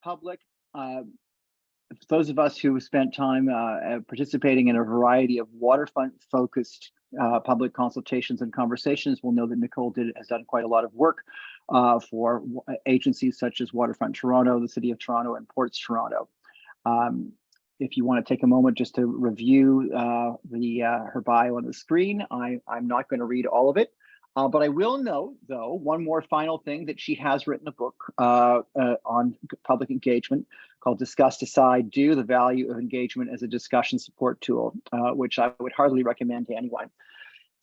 public. Those of us who spent time participating in a variety of waterfront-focused public consultations and conversations will know that Nicole has done quite a lot of work for agencies such as Waterfront Toronto, the City of Toronto, and Ports Toronto. If you want to take a moment just to review her bio on the screen, I'm not going to read all of it. But I will note, though, one more final thing, that she has written a book on public engagement called Discuss, Decide, Do, the Value of Engagement as a Discussion Support Tool, which I would heartily recommend to anyone.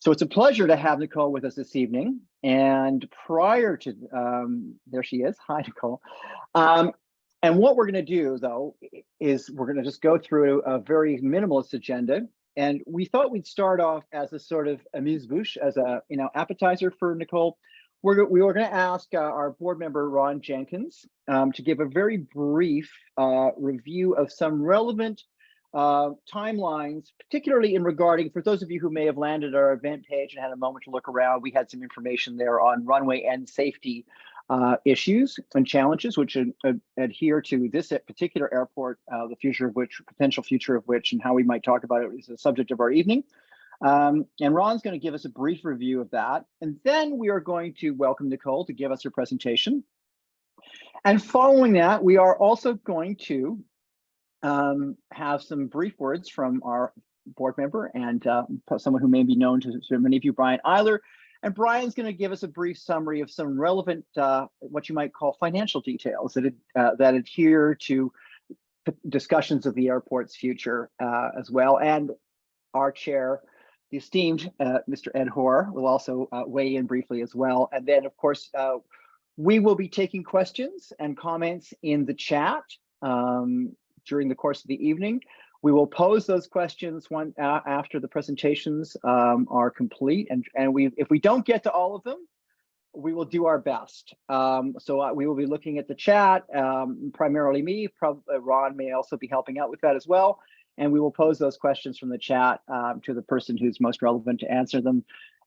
So it's a pleasure to have Nicole with us this evening. And prior to, there she is. Hi, Nicole. And what we're going to do, though, is we're going to just go through a very minimalist agenda. And we thought we'd start off as a sort of amuse-bouche, as a appetizer for Nicole. We were going to ask our board member Ron Jenkins to give a very brief review of some relevant timelines, particularly in regarding, for those of you who may have landed our event page and had a moment to look around, we had some information there on runway and safety issues and challenges which adhere to this particular airport, the future of which, potential future of which, and how we might talk about it is the subject of our evening. And Ron's going to give us a brief review of that. And then we are going to welcome Nicole to give us her presentation. And following that, we are also going to have some brief words from our board member and someone who may be known to many of you, Brian Eiler. And Brian's going to give us a brief summary of some relevant, what you might call financial details that adhere to discussions of the airport's future as well. And our chair, the esteemed Mr. Ed Hoare, will also weigh in briefly as well. And then, of course, we will be taking questions and comments in the chat during the course of the evening. We will pose those questions after the presentations are complete, and if we don't get to all of them, we will do our best. So we will be looking at the chat, primarily me. Ron may also be helping out with that as well, and we will pose those questions from the chat to the person who's most relevant to answer them.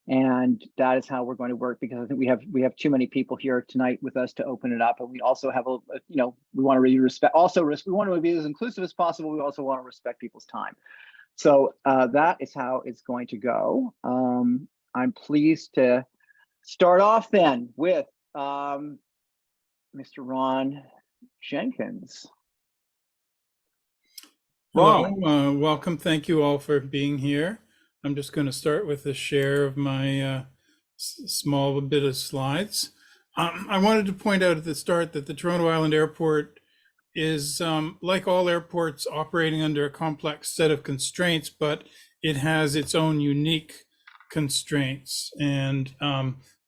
And that is how we're going to work, because I think we have too many people here tonight with us to open it up, and we also have we want to really respect. We want to be as inclusive as possible. We also want to respect people's time. So that is how it's going to go. I'm pleased to start off then with Mr. Ron Jenkins. Ron. Hello, welcome. Thank you all for being here. I'm just going to start with a share of my small bit of slides. I wanted to point out at the start that the Toronto Island Airport is, like all airports, operating under a complex set of constraints, but it has its own unique constraints. And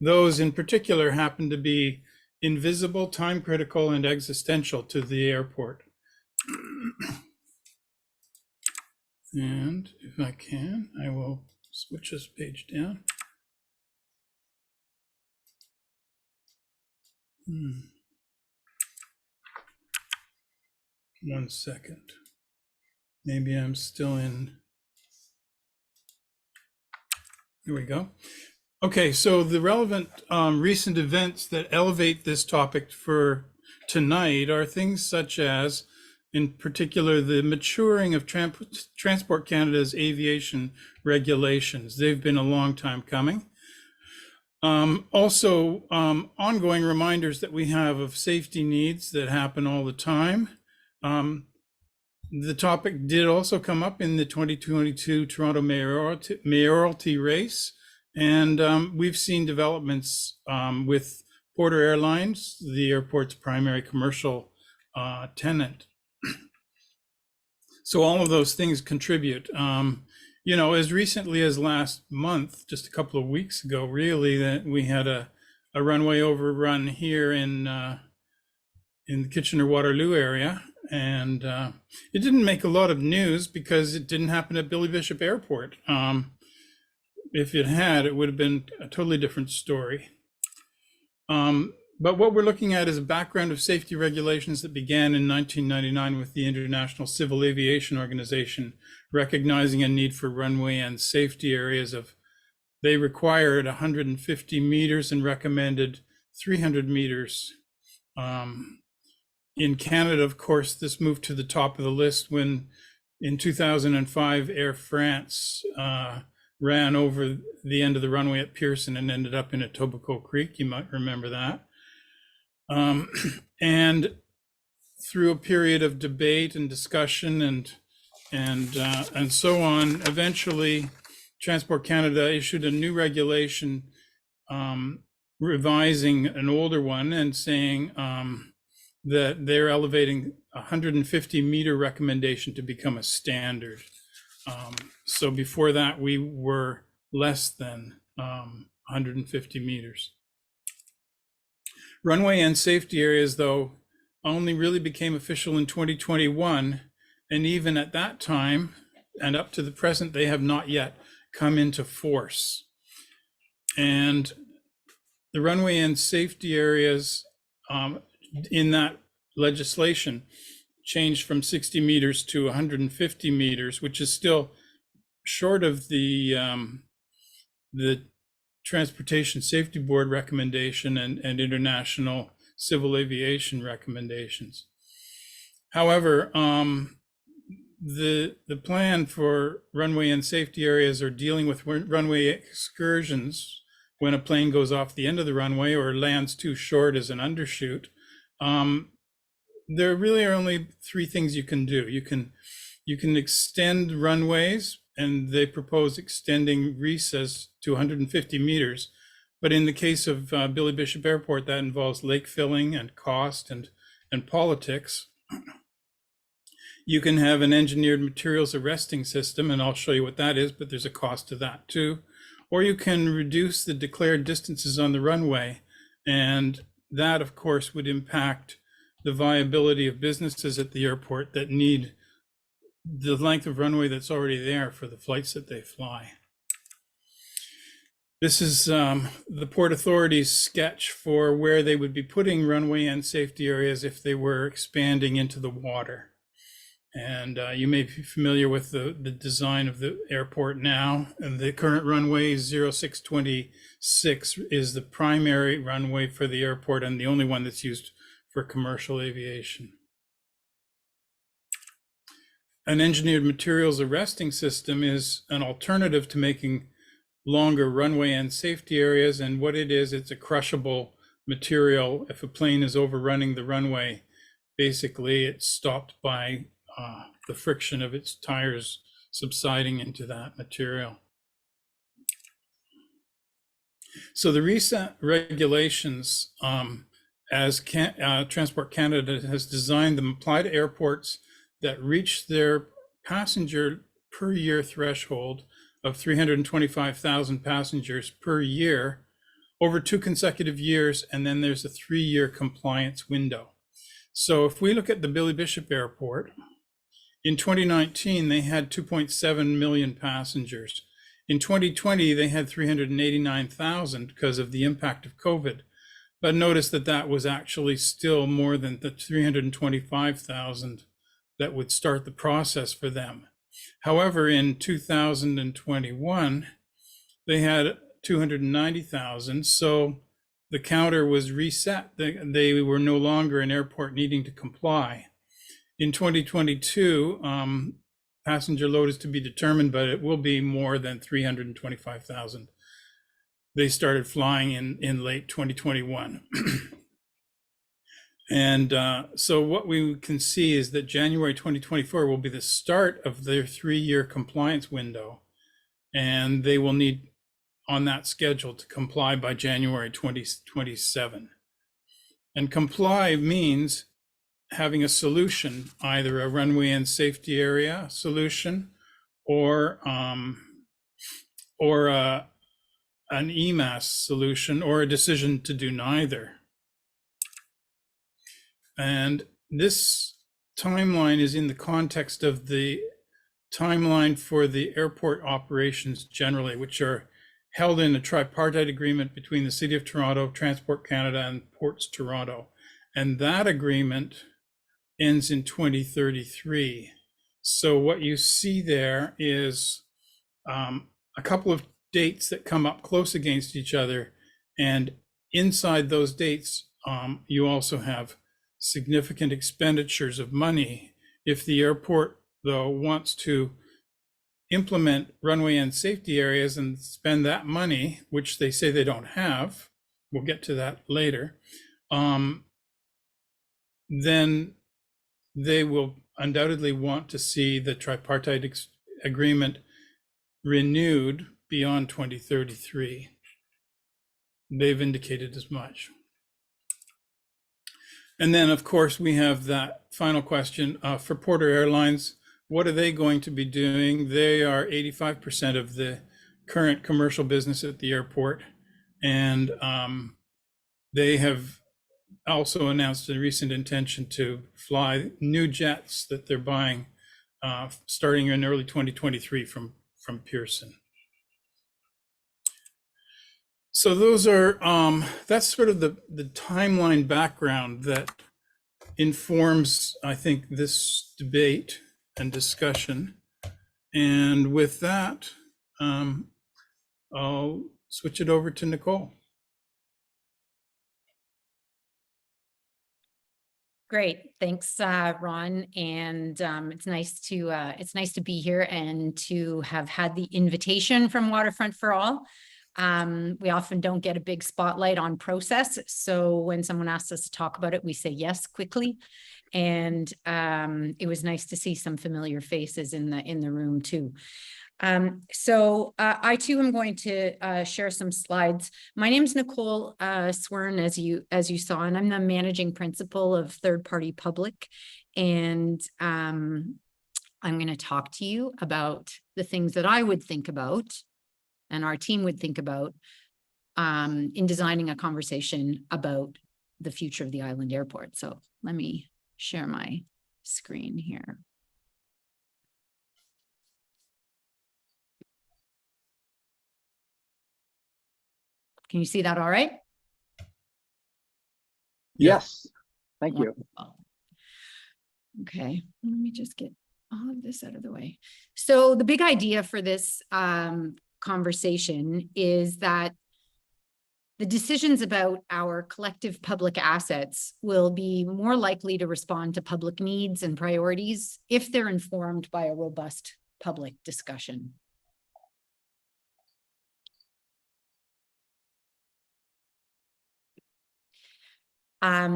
those in particular happen to be invisible, time critical, and existential to the airport. And if I can, I will switch this page down. One second. Maybe I'm still in. Here we go. Okay, so the relevant recent events that elevate this topic for tonight are things such as, in particular, the maturing of Transport Canada's aviation regulations. They've been a long time coming. Also, ongoing reminders that we have of safety needs that happen all the time. The topic did also come up in the 2022 Toronto mayoralty race, and we've seen developments with Porter Airlines, the airport's primary commercial tenant. So all of those things contribute. As recently as last month, just a couple of weeks ago, really, that we had a runway overrun here in the Kitchener-Waterloo area. And it didn't make a lot of news because it didn't happen at Billy Bishop Airport. If it had, it would have been a totally different story. But what we're looking at is a background of safety regulations that began in 1999 with the International Civil Aviation Organization, recognizing a need for runway and safety areas they required 150 meters and recommended 300 meters In Canada, of course, this moved to the top of the list when in 2005, Air France ran over the end of the runway at Pearson and ended up in Etobicoke Creek. You might remember that. And through a period of debate and discussion and so on, eventually Transport Canada issued a new regulation revising an older one and saying that they're elevating 150 meter recommendation to become a standard. So before that, we were less than 150 meters. Runway and safety areas, though, only really became official in 2021. And even at that time, and up to the present, they have not yet come into force. And the runway and safety areas in that legislation changed from 60 meters to 150 meters, which is still short of the Transportation Safety Board recommendation and international civil aviation recommendations. However, the plan for runway and safety areas are dealing with runway excursions when a plane goes off the end of the runway or lands too short as an undershoot. There really are only three things you can do. You can extend runways, and they propose extending recess to 150 meters. But in the case of Billy Bishop Airport, that involves lake filling and cost and politics. You can have an engineered materials arresting system, and I'll show you what that is, but there's a cost to that too. Or you can reduce the declared distances on the runway, and that, of course, would impact the viability of businesses at the airport that need the length of runway that's already there for the flights that they fly. This is the Port Authority's sketch for where they would be putting runway and safety areas if they were expanding into the water. And you may be familiar with the design of the airport now. And the current runway 0626 is the primary runway for the airport and the only one that's used for commercial aviation. An engineered materials arresting system is an alternative to making longer runway and safety areas. And what it is, it's a crushable material. If a plane is overrunning the runway, basically it's stopped by the friction of its tires subsiding into that material. So the recent regulations, as Transport Canada has designed them, apply to airports that reach their passenger per year threshold of 325,000 passengers per year over 2 consecutive years, and then there's a 3-year compliance window. So if we look at the Billy Bishop Airport, in 2019, they had 2.7 million passengers. In 2020, they had 389,000 because of the impact of COVID. But notice that that was actually still more than the 325,000 that would start the process for them. However, in 2021, they had 290,000. So the counter was reset. They were no longer an airport needing to comply. In 2022, passenger load is to be determined, but it will be more than 325,000. They started flying in late 2021. And so what we can see is that January 2024 will be the start of their 3-year compliance window. And they will need on that schedule to comply by January 2027. And comply means having a solution, either a runway and safety area solution or an EMAS solution, or a decision to do neither. And this timeline is in the context of the timeline for the airport operations generally, which are held in a tripartite agreement between the City of Toronto, Transport Canada, and Ports Toronto. And that agreement ends in 2033. So what you see there is a couple of dates that come up close against each other. And inside those dates, you also have significant expenditures of money. If the airport, though, wants to implement runway and safety areas and spend that money, which they say they don't have, we'll get to that later, then they will undoubtedly want to see the tripartite agreement renewed beyond 2033. They've indicated as much. And then, of course, we have that final question for Porter Airlines. What are they going to be doing? They are 85% of the current commercial business at the airport. And they have also announced a recent intention to fly new jets that they're buying starting in early 2023 from Pearson. So those are, that's sort of the timeline background that informs, I think, this debate and discussion. And with that, I'll switch it over to Nicole. Great, thanks, Ron. And it's nice to be here and to have had the invitation from Waterfront for All. We often don't get a big spotlight on process, so when someone asks us to talk about it, we say yes quickly. And it was nice to see some familiar faces in the room too. So I too am going to share some slides. My name is Nicole Swerhun, as you saw, and I'm the managing principal of Third Party Public. And I'm going to talk to you about the things that I would think about and our team would think about in designing a conversation about the future of the island airport. So let me share my screen here. Can you see that all right? Yes, thank you. Okay, let me just get all of this out of the way. So the big idea for this conversation is that the decisions about our collective public assets will be more likely to respond to public needs and priorities if they're informed by a robust public discussion.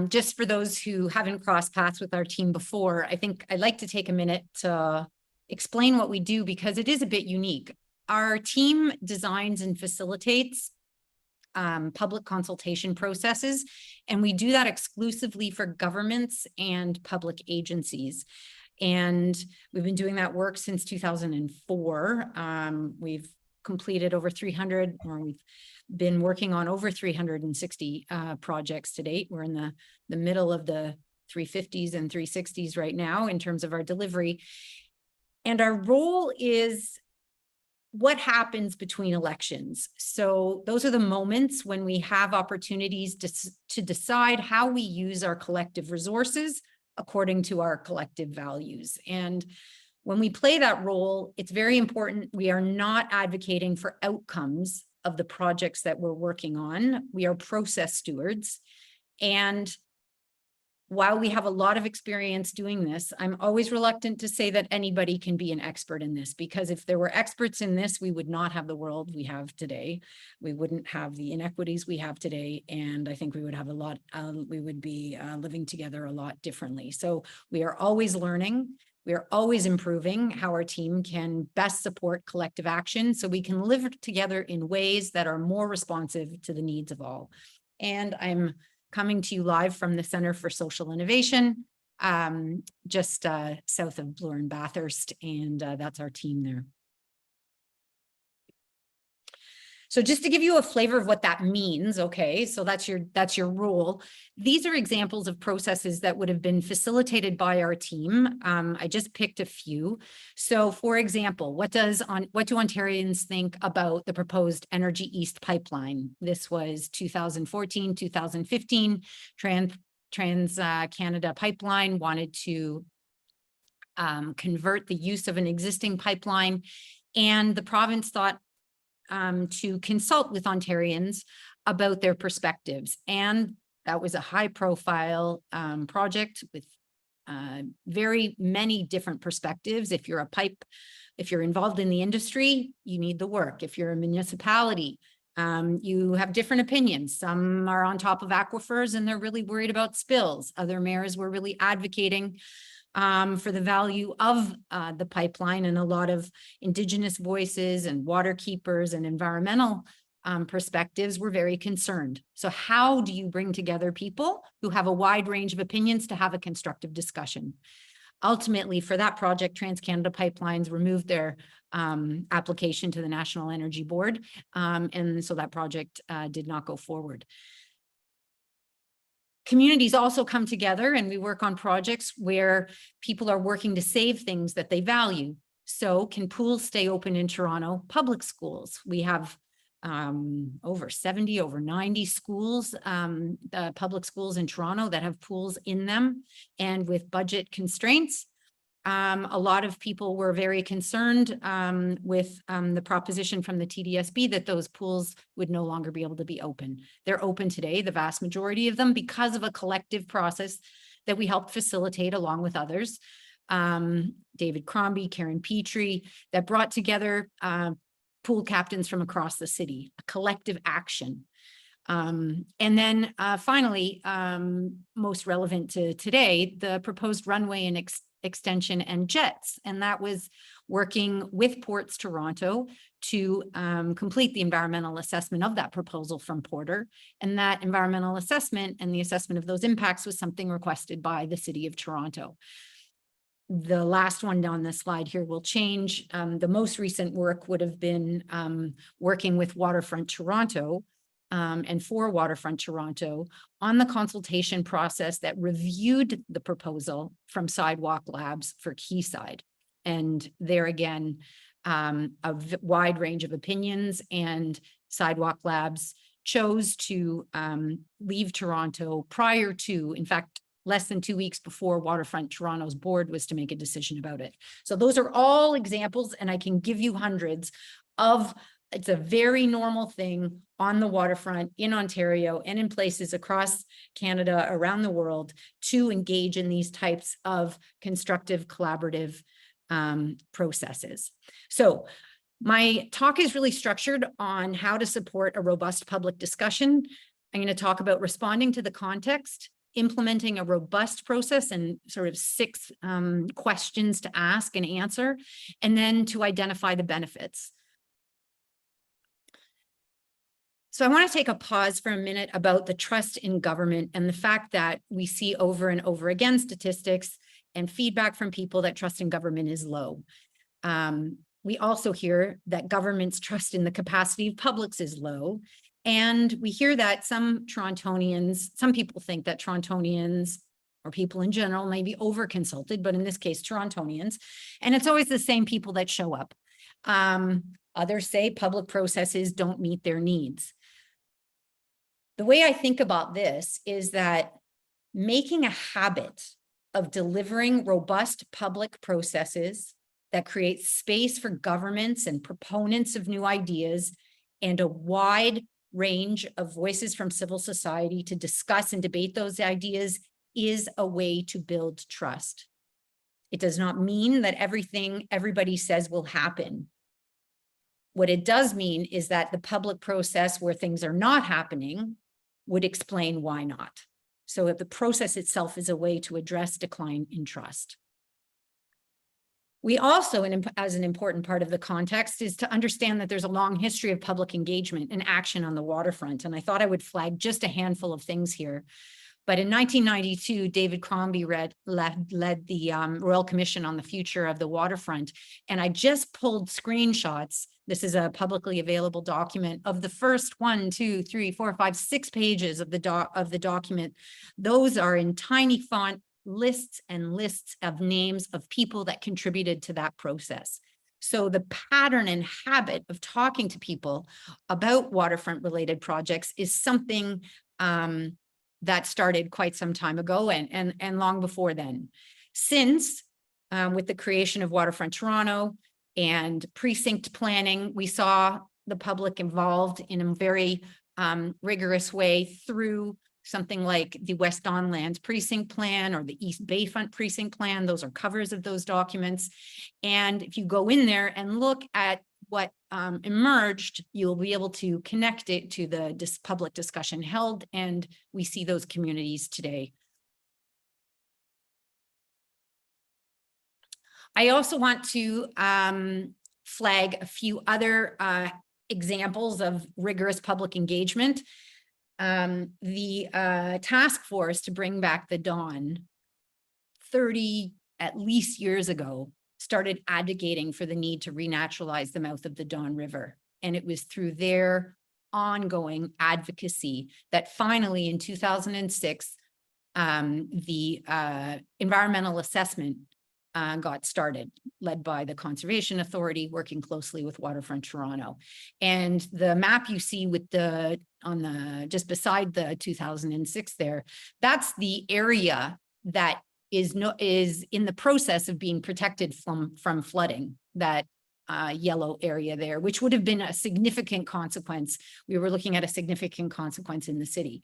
Just for those who haven't crossed paths with our team before, I think I'd like to take a minute to explain what we do because it is a bit unique. Our team designs and facilitates public consultation processes, and we do that exclusively for governments and public agencies. And we've been doing that work since 2004. We've completed over 300, or we've been working on over 360 projects to date. We're in the middle of the 350s and 360s right now in terms of our delivery. And our role is what happens between elections. So those are the moments when we have opportunities to decide how we use our collective resources according to our collective values. And when we play that role, it's very important. We are not advocating for outcomes of the projects that we're working on. We are process stewards. And while we have a lot of experience doing this, I'm always reluctant to say that anybody can be an expert in this, because if there were experts in this, we would not have the world we have today. We wouldn't have the inequities we have today. And I think we would have a lot, we would be living together a lot differently. So we are always learning. We are always improving how our team can best support collective action so we can live together in ways that are more responsive to the needs of all. And I'm coming to you live from the Center for Social Innovation, just south of Bloor and Bathurst, and that's our team there. So just to give you a flavor of what that means, okay, so that's your role. These are examples of processes that would have been facilitated by our team. I just picked a few. So for example, what do Ontarians think about the proposed Energy East pipeline? This was 2014, 2015, Trans Canada Pipeline wanted to convert the use of an existing pipeline, and the province thought to consult with Ontarians about their perspectives. And That was a high profile project with very many different perspectives. If you're involved in the industry, you need the work. If you're a municipality, you have different opinions. Some are on top of aquifers and they're really worried about spills. Other mayors were really advocating for the value of the pipeline, and a lot of Indigenous voices and water keepers and environmental perspectives were very concerned. So how do you bring together people who have a wide range of opinions to have a constructive discussion? Ultimately, for that project, TransCanada Pipelines removed their application to the National Energy Board, and so that project did not go forward. Communities also come together and we work on projects where people are working to save things that they value. So can pools stay open in Toronto public schools? We have over 70, over 90 schools, public schools in Toronto that have pools in them. And with budget constraints, a lot of people were very concerned with the proposition from the TDSB that those pools would no longer be able to be open. They're open today, the vast majority of them, because of a collective process that we helped facilitate along with others. David Crombie, Karen Petrie, that brought together pool captains from across the city, a collective action. And then finally, most relevant to today, the proposed runway and extension and jets. And that was working with Ports Toronto to complete the environmental assessment of that proposal from Porter. And that environmental assessment and the assessment of those impacts was something requested by the City of Toronto. The last one on this slide here will change. The most recent work would have been working with Waterfront Toronto and for Waterfront Toronto on the consultation process that reviewed the proposal from Sidewalk Labs for Quayside. And there again, a wide range of opinions, and Sidewalk Labs chose to leave Toronto prior to, in fact, less than 2 weeks before Waterfront Toronto's board was to make a decision about it. So those are all examples, and I can give you hundreds of, it's a very normal thing on the waterfront in Ontario and in places across Canada, around the world, to engage in these types of constructive, collaborative processes. So my talk is really structured on how to support a robust public discussion. I'm going to talk about responding to the context, implementing a robust process, and sort of 6 questions to ask and answer, and then to identify the benefits. So I want to take a pause for a minute about the trust in government and the fact that we see over and over again statistics and feedback from people that trust in government is low. We also hear that government's trust in the capacity of publics is low. And we hear that some Torontonians, some people think that Torontonians or people in general may be over-consulted, but in this case, Torontonians. And it's always the same people that show up. Others say public processes don't meet their needs. The way I think about this is that making a habit of delivering robust public processes that create space for governments and proponents of new ideas and a wide range of voices from civil society to discuss and debate those ideas is a way to build trust. It does not mean that everything everybody says will happen. What it does mean is that the public process where things are not happening would explain why not. So if the process itself is a way to address decline in trust. We also, as an important part of the context, is to understand that there's a long history of public engagement and action on the waterfront. And I thought I would flag just a handful of things here. But in 1992, David Crombie led the Royal Commission on the Future of the Waterfront. And I just pulled screenshots. This is a publicly available document of the first 1, 2, 3, 4, 5, 6 pages of the document. Those are in tiny font, lists and lists of names of people that contributed to that process. So the pattern and habit of talking to people about waterfront related projects is something that started quite some time ago and long before then. Since with the creation of Waterfront Toronto and precinct planning, we saw the public involved in a very rigorous way through something like the West Don Lands Precinct Plan or the East Bayfront Precinct Plan. Those are covers of those documents. And if you go in there and look at what emerged, you'll be able to connect it to the public discussion held, and we see those communities today. I also want to flag a few other examples of rigorous public engagement. The task force to bring back the Don 30 at least years ago started advocating for the need to renaturalize the mouth of the Don River. And it was through their ongoing advocacy that finally in 2006, the environmental assessment got started, led by the Conservation Authority, working closely with Waterfront Toronto. And the map you see with just beside the 2006 there, that's the area that is in the process of being protected from flooding, that yellow area there, which would have been a significant consequence. We were looking at a significant consequence in the city.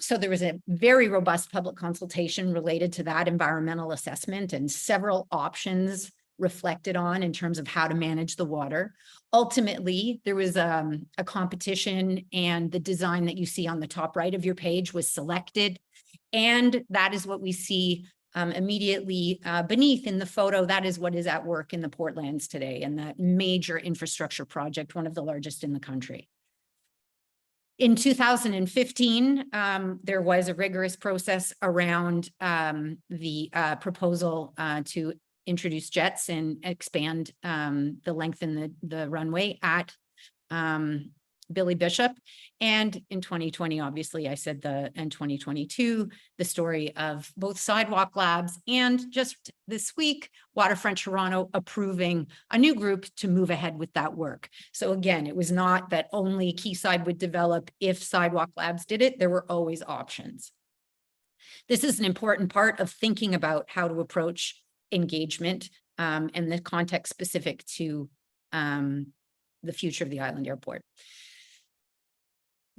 So there was a very robust public consultation related to that environmental assessment, and several options reflected on in terms of how to manage the water. Ultimately, there was a competition, and the design that you see on the top right of your page was selected. And that is what we see immediately beneath in the photo. That is what is at work in the Portlands today, and that major infrastructure project, one of the largest in the country. In 2015, there was a rigorous process around the proposal to introduce jets and expand the length in the runway at Billy Bishop. And in 2020, obviously, I said in 2022, the story of both Sidewalk Labs and just this week, Waterfront Toronto approving a new group to move ahead with that work. So again, it was not that only Quayside would develop if Sidewalk Labs did it. There were always options. This is an important part of thinking about how to approach engagement and the context specific to the future of the island airport.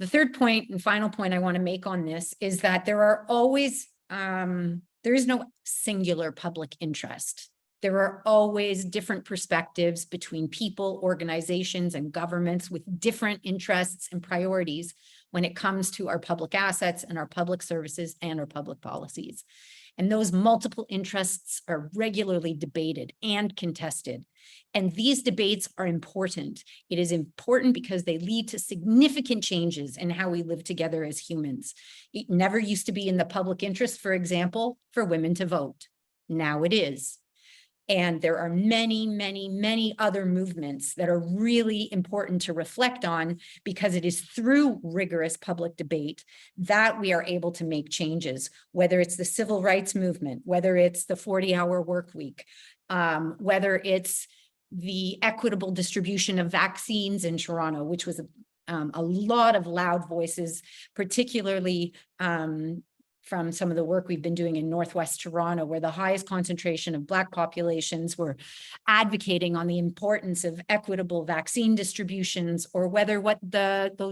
The third point and final point I want to make on this is that there are always, there is no singular public interest. There are always different perspectives between people, organizations, and governments with different interests and priorities when it comes to our public assets and our public services and our public policies. And those multiple interests are regularly debated and contested. And these debates are important. It is important because they lead to significant changes in how we live together as humans. It never used to be in the public interest, for example, for women to vote. Now it is. And there are many, many, many other movements that are really important to reflect on, because it is through rigorous public debate that we are able to make changes, whether it's the civil rights movement, whether it's the 40-hour work week, whether it's the equitable distribution of vaccines in Toronto, which was a lot of loud voices, particularly from some of the work we've been doing in Northwest Toronto, where the highest concentration of Black populations were advocating on the importance of equitable vaccine distributions, or whether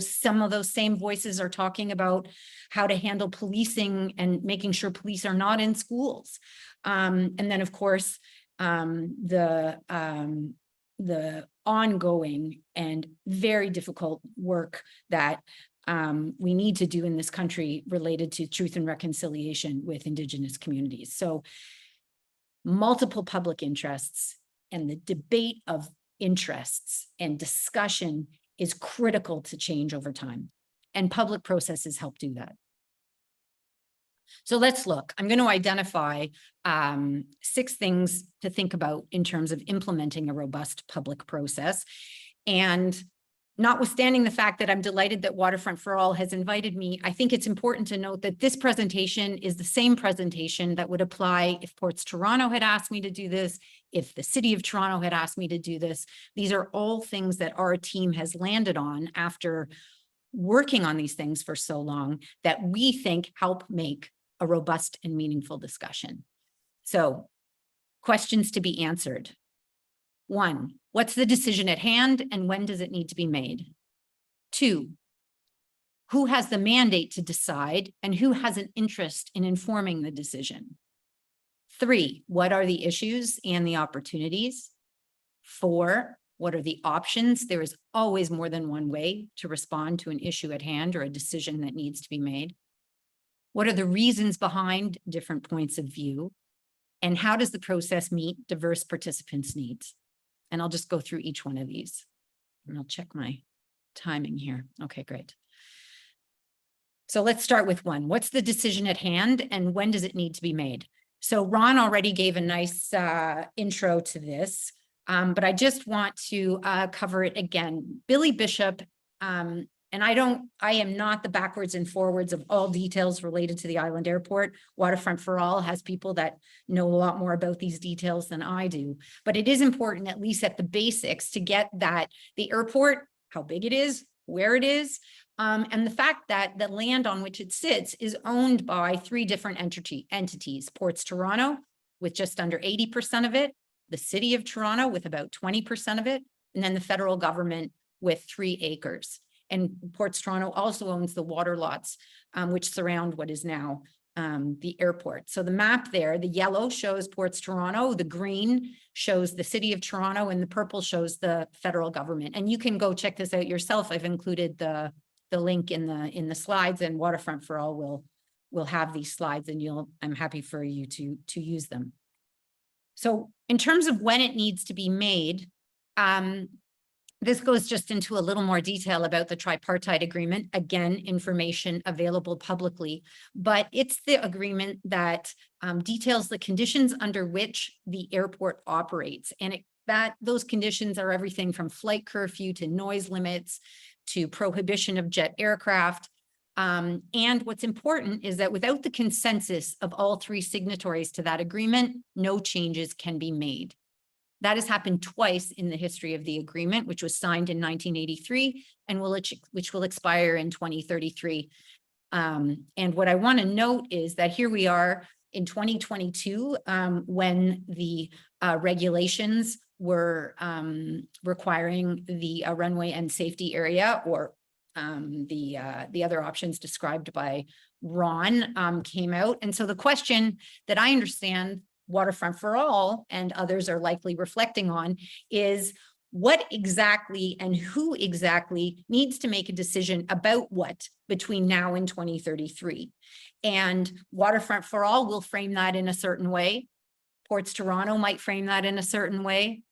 some of those same voices are talking about how to handle policing and making sure police are not in schools. And then, of course, the ongoing and very difficult work that we need to do in this country related to truth and reconciliation with Indigenous communities. So multiple public interests, and the debate of interests and discussion is critical to change over time. And public processes help do that. So let's look. I'm going to identify 6 things to think about in terms of implementing a robust public process. And notwithstanding the fact that I'm delighted that Waterfront for All has invited me, I think it's important to note that this presentation is the same presentation that would apply if Ports Toronto had asked me to do this, if the City of Toronto had asked me to do this. These are all things that our team has landed on after working on these things for so long, that we think help make a robust and meaningful discussion. So, questions to be answered. 1, what's the decision at hand, and when does it need to be made? 2, who has the mandate to decide and who has an interest in informing the decision? 3, what are the issues and the opportunities? 4, what are the options? There is always more than one way to respond to an issue at hand or a decision that needs to be made. What are the reasons behind different points of view? And how does the process meet diverse participants' needs? And I'll just go through each one of these. And I'll check my timing here. Okay, great. So let's start with 1. What's the decision at hand and when does it need to be made? So Ron already gave a nice intro to this, but I just want to cover it again. Billy Bishop, and I am not the backwards and forwards of all details related to the Island Airport. Waterfront for All has people that know a lot more about these details than I do, but it is important, at least at the basics, to get that the airport, how big it is, where it is, and the fact that the land on which it sits is owned by 3 different entities, Ports Toronto with just under 80% of it, the City of Toronto with about 20% of it, and then the federal government with 3 acres. And Ports Toronto also owns the water lots, which surround what is now the airport. So the map there, the yellow shows Ports Toronto, the green shows the City of Toronto, and the purple shows the federal government. And you can go check this out yourself. I've included the link in the slides, and Waterfront for All will have these slides, and I'm happy for you to use them. So in terms of when it needs to be made, this goes just into a little more detail about the tripartite agreement. Again, information available publicly, but it's the agreement that details the conditions under which the airport operates. And those conditions are everything from flight curfew to noise limits to prohibition of jet aircraft. And what's important is that without the consensus of all 3 signatories to that agreement, no changes can be made. That has happened twice in the history of the agreement, which was signed in 1983 and which will expire in 2033. And what I want to note is that here we are in 2022, when the regulations were requiring the runway and safety area, or the other options described by Ron came out. And so the question that I understand Waterfront for All and others are likely reflecting on is what exactly and who exactly needs to make a decision about what between now and 2033. And Waterfront for All will frame that in a certain way. Ports Toronto might frame that in a certain way.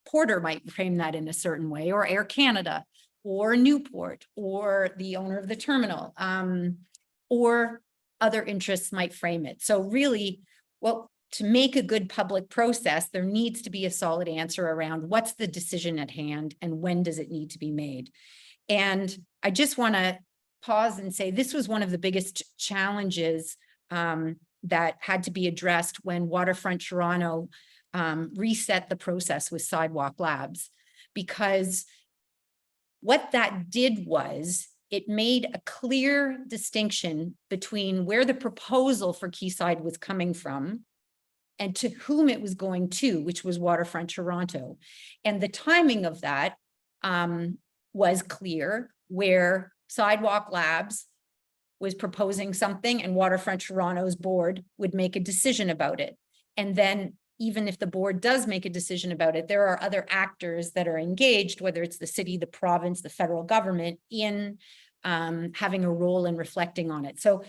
Porter might frame that in a certain way, or Air Canada, or Newport, or the owner of the terminal, or other interests might frame it. So really, well, to make a good public process, there needs to be a solid answer around what's the decision at hand and when does it need to be made. And I just want to pause and say this was one of the biggest challenges that had to be addressed when Waterfront Toronto reset the process with Sidewalk Labs, because what that did was it made a clear distinction between where the proposal for Quayside was coming from and to whom it was going to, which was Waterfront Toronto. And the timing of that was clear, where Sidewalk Labs was proposing something and Waterfront Toronto's board would make a decision about it. And then even if the board does make a decision about it, there are other actors that are engaged, whether it's the city, the province, the federal government, in having a role in reflecting on it. So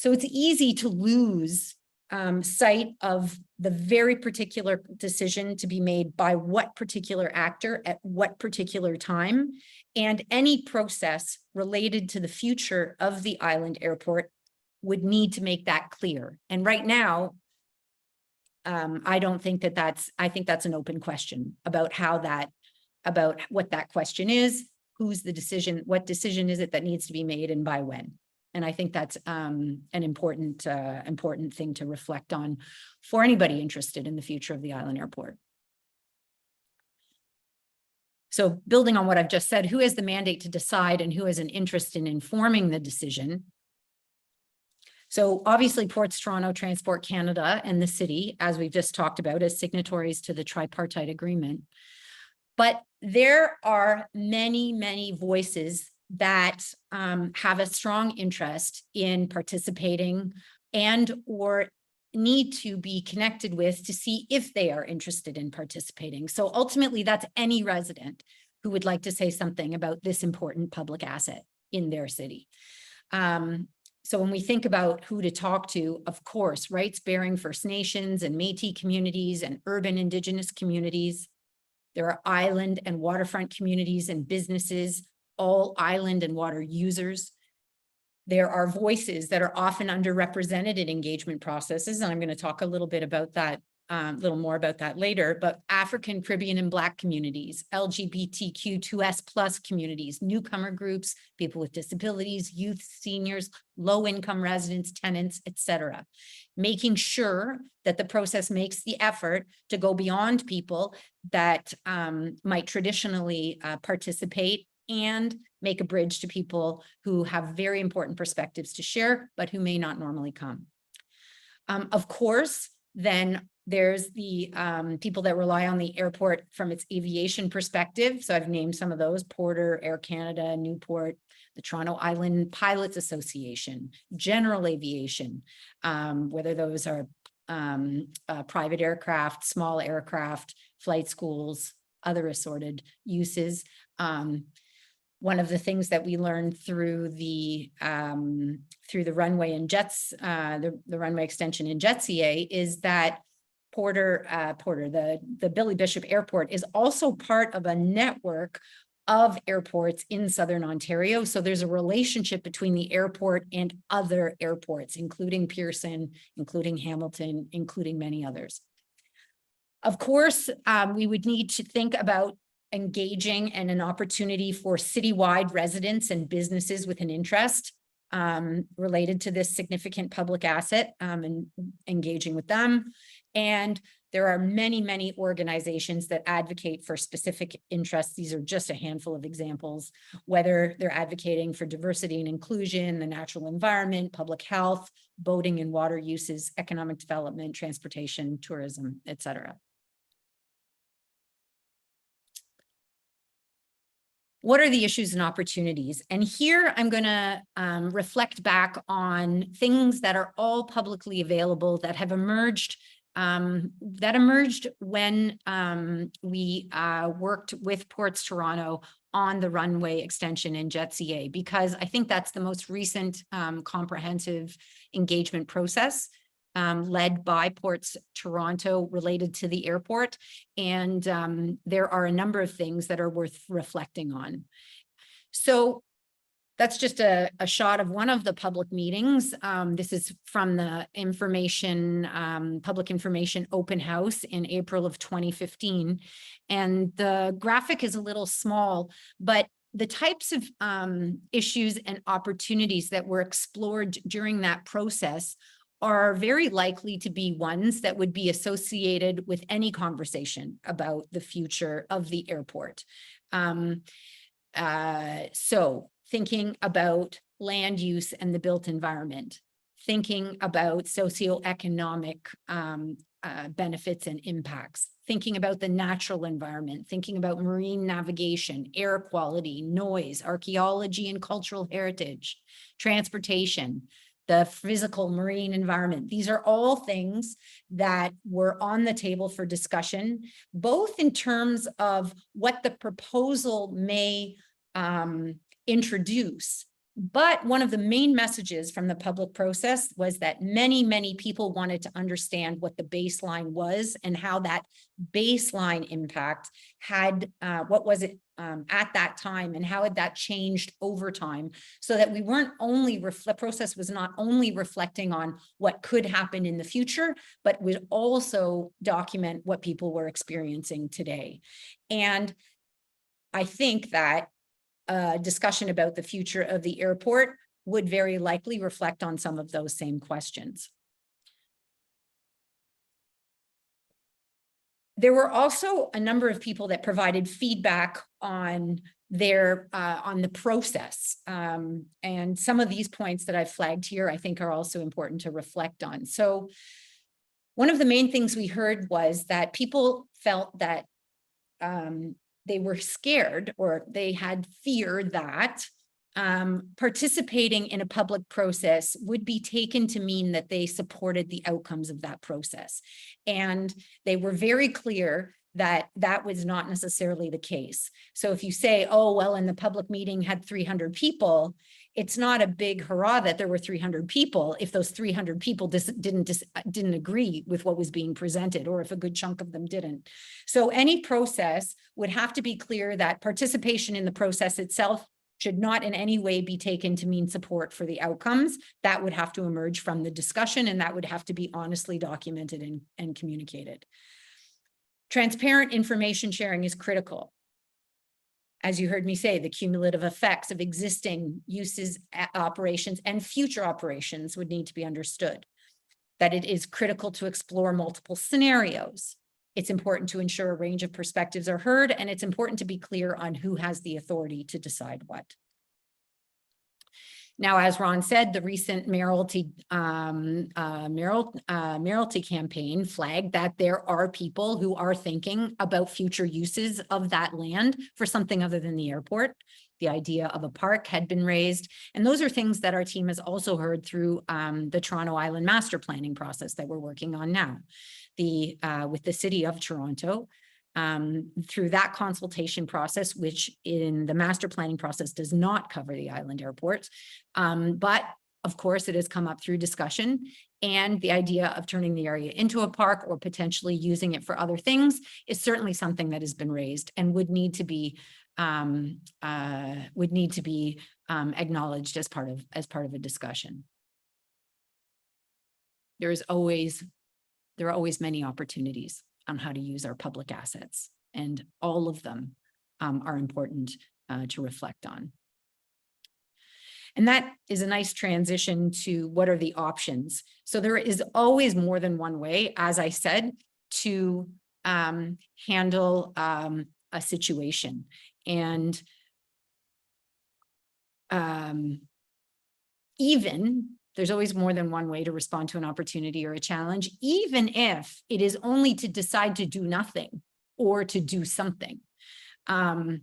it's easy to lose sight of the very particular decision to be made by what particular actor at what particular time, and any process related to the future of the island airport would need to make that clear. And right now, I don't think that I think that's an open question about about what that question is, who's the decision, what decision is it that needs to be made, and by when. And I think that's an important thing to reflect on for anybody interested in the future of the island airport. So building on what I've just said, who has the mandate to decide and who has an interest in informing the decision? So obviously Ports Toronto, Transport Canada, and the city, as we've just talked about, as signatories to the tripartite agreement. But there are many, many voices that have a strong interest in participating and or need to be connected with to see if they are interested in participating. So ultimately, that's any resident who would like to say something about this important public asset in their city. So when we think about who to talk to, of course, rights-bearing First Nations and Métis communities and urban Indigenous communities. There are island and waterfront communities and businesses, all island and water users. There are voices that are often underrepresented in engagement processes, and I'm going to talk a little bit about that, a little more about that later, but African, Caribbean, and Black communities, LGBTQ2S+ communities, newcomer groups, people with disabilities, youth, seniors, low-income residents, tenants, etc. Making sure that the process makes the effort to go beyond people that might traditionally participate and make a bridge to people who have very important perspectives to share, but who may not normally come. Of course, then there's the people that rely on the airport from its aviation perspective. So I've named some of those: Porter, Air Canada, Newport, the Toronto Island Pilots Association, General Aviation, whether those are private aircraft, small aircraft, flight schools, other assorted uses. One of the things that we learned through the runway and jets, the runway extension in JetCA, is that Porter, the Billy Bishop Airport, is also part of a network of airports in Southern Ontario. So there's a relationship between the airport and other airports, including Pearson, including Hamilton, including many others. Of course, we would need to think about engaging and an opportunity for citywide residents and businesses with an interest related to this significant public asset, and engaging with them. And there are many, many organizations that advocate for specific interests. These are just a handful of examples, whether they're advocating for diversity and inclusion, the natural environment, public health, boating and water uses, economic development, transportation, tourism, etc. What are the issues and opportunities? And here I'm going to reflect back on things that are all publicly available that have emerged, when we worked with Ports Toronto on the runway extension in JetCA, because I think that's the most recent comprehensive engagement process led by Ports Toronto related to the airport. And there are a number of things that are worth reflecting on. So that's just a shot of one of the public meetings. This is from the public information open house in April of 2015. And the graphic is a little small, but the types of issues and opportunities that were explored during that process are very likely to be ones that would be associated with any conversation about the future of the airport. So thinking about land use and the built environment, thinking about socioeconomic benefits and impacts, thinking about the natural environment, thinking about marine navigation, air quality, noise, archaeology and cultural heritage, transportation, the physical marine environment. These are all things that were on the table for discussion, both in terms of what the proposal may introduce. But one of the main messages from the public process was that many, many people wanted to understand what the baseline was and how that baseline impact had, what was it at that time and how had that changed over time, so that we weren't only, the process was not only reflecting on what could happen in the future, but would also document what people were experiencing today. And I think that a discussion about the future of the airport would very likely reflect on some of those same questions. There were also a number of people that provided feedback on their on the process. And some of these points that I've flagged here, I think, are also important to reflect on. So one of the main things we heard was that people felt that they were scared, or they had fear that participating in a public process would be taken to mean that they supported the outcomes of that process. And they were very clear that that was not necessarily the case. So if you say, oh, well, in the public meeting had 300 people, it's not a big hurrah that there were 300 people if those 300 people didn't agree with what was being presented, or if a good chunk of them didn't. So any process would have to be clear that participation in the process itself should not in any way be taken to mean support for the outcomes. That would have to emerge from the discussion, and that would have to be honestly documented and communicated. Transparent information sharing is critical. As you heard me say, the cumulative effects of existing uses, operations, and future operations would need to be understood. That it is critical to explore multiple scenarios. It's important to ensure a range of perspectives are heard, and it's important to be clear on who has the authority to decide what. Now, as Ron said, the recent mayoralty campaign flagged that there are people who are thinking about future uses of that land for something other than the airport. The idea of a park had been raised, and those are things that our team has also heard through the Toronto Island master planning process that we're working on now. With the city of Toronto, through that consultation process, which in the master planning process does not cover the island airport. But of course, it has come up through discussion, and the idea of turning the area into a park or potentially using it for other things is certainly something that has been raised and would need to be acknowledged as part of a discussion. There are always many opportunities on how to use our public assets, and all of them are important to reflect on. And that is a nice transition to what are the options. So there is always more than one way, as I said, to handle a situation. And there's always more than one way to respond to an opportunity or a challenge, even if it is only to decide to do nothing or to do something. What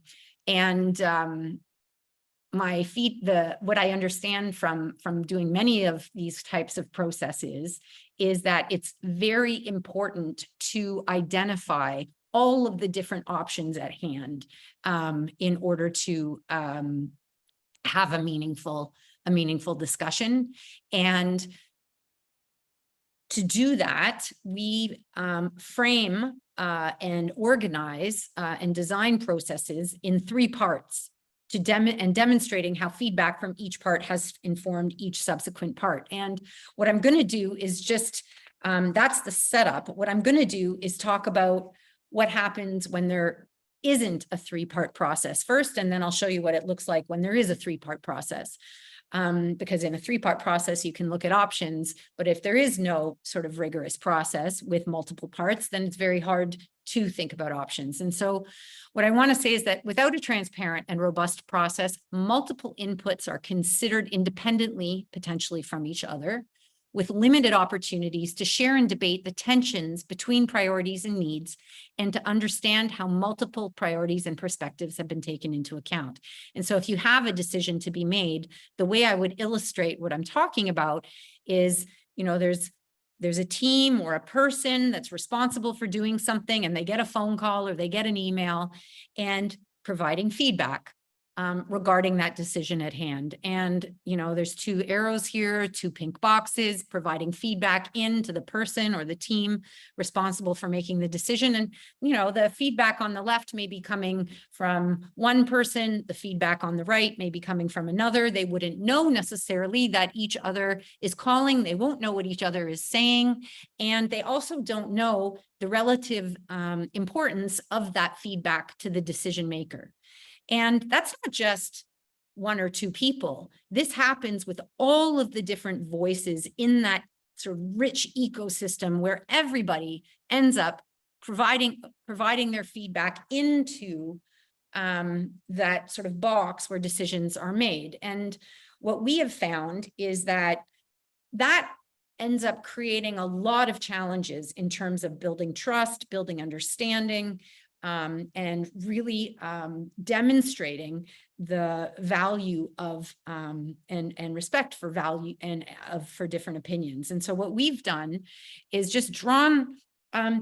I understand from doing many of these types of processes is that it's very important to identify all of the different options at hand in order to have a meaningful discussion. And to do that, we frame and organize and design processes in 3 parts and demonstrating how feedback from each part has informed each subsequent part. And what I'm going to do is just, that's the setup. What I'm going to do is talk about what happens when there isn't a 3-part process first, and then I'll show you what it looks like when there is a 3-part process. Because in a 3-part process, you can look at options, but if there is no sort of rigorous process with multiple parts, then it's very hard to think about options. And so what I want to say is that without a transparent and robust process, multiple inputs are considered independently, potentially from each other, with limited opportunities to share and debate the tensions between priorities and needs, and to understand how multiple priorities and perspectives have been taken into account. And so if you have a decision to be made, the way I would illustrate what I'm talking about is, there's a team or a person that's responsible for doing something, and they get a phone call or they get an email and providing feedback regarding that decision at hand. And, there's 2 arrows here, 2 pink boxes, providing feedback into the person or the team responsible for making the decision. And, the feedback on the left may be coming from one person, the feedback on the right may be coming from another. They wouldn't know necessarily that each other is calling. They won't know what each other is saying. And they also don't know the relative importance of that feedback to the decision maker. And that's not just 1 or 2 people. This happens with all of the different voices in that sort of rich ecosystem where everybody ends up providing their feedback into that sort of box where decisions are made. And what we have found is that ends up creating a lot of challenges in terms of building trust, building understanding, and really demonstrating the value of and respect for value and for different opinions. And so what we've done is just drawn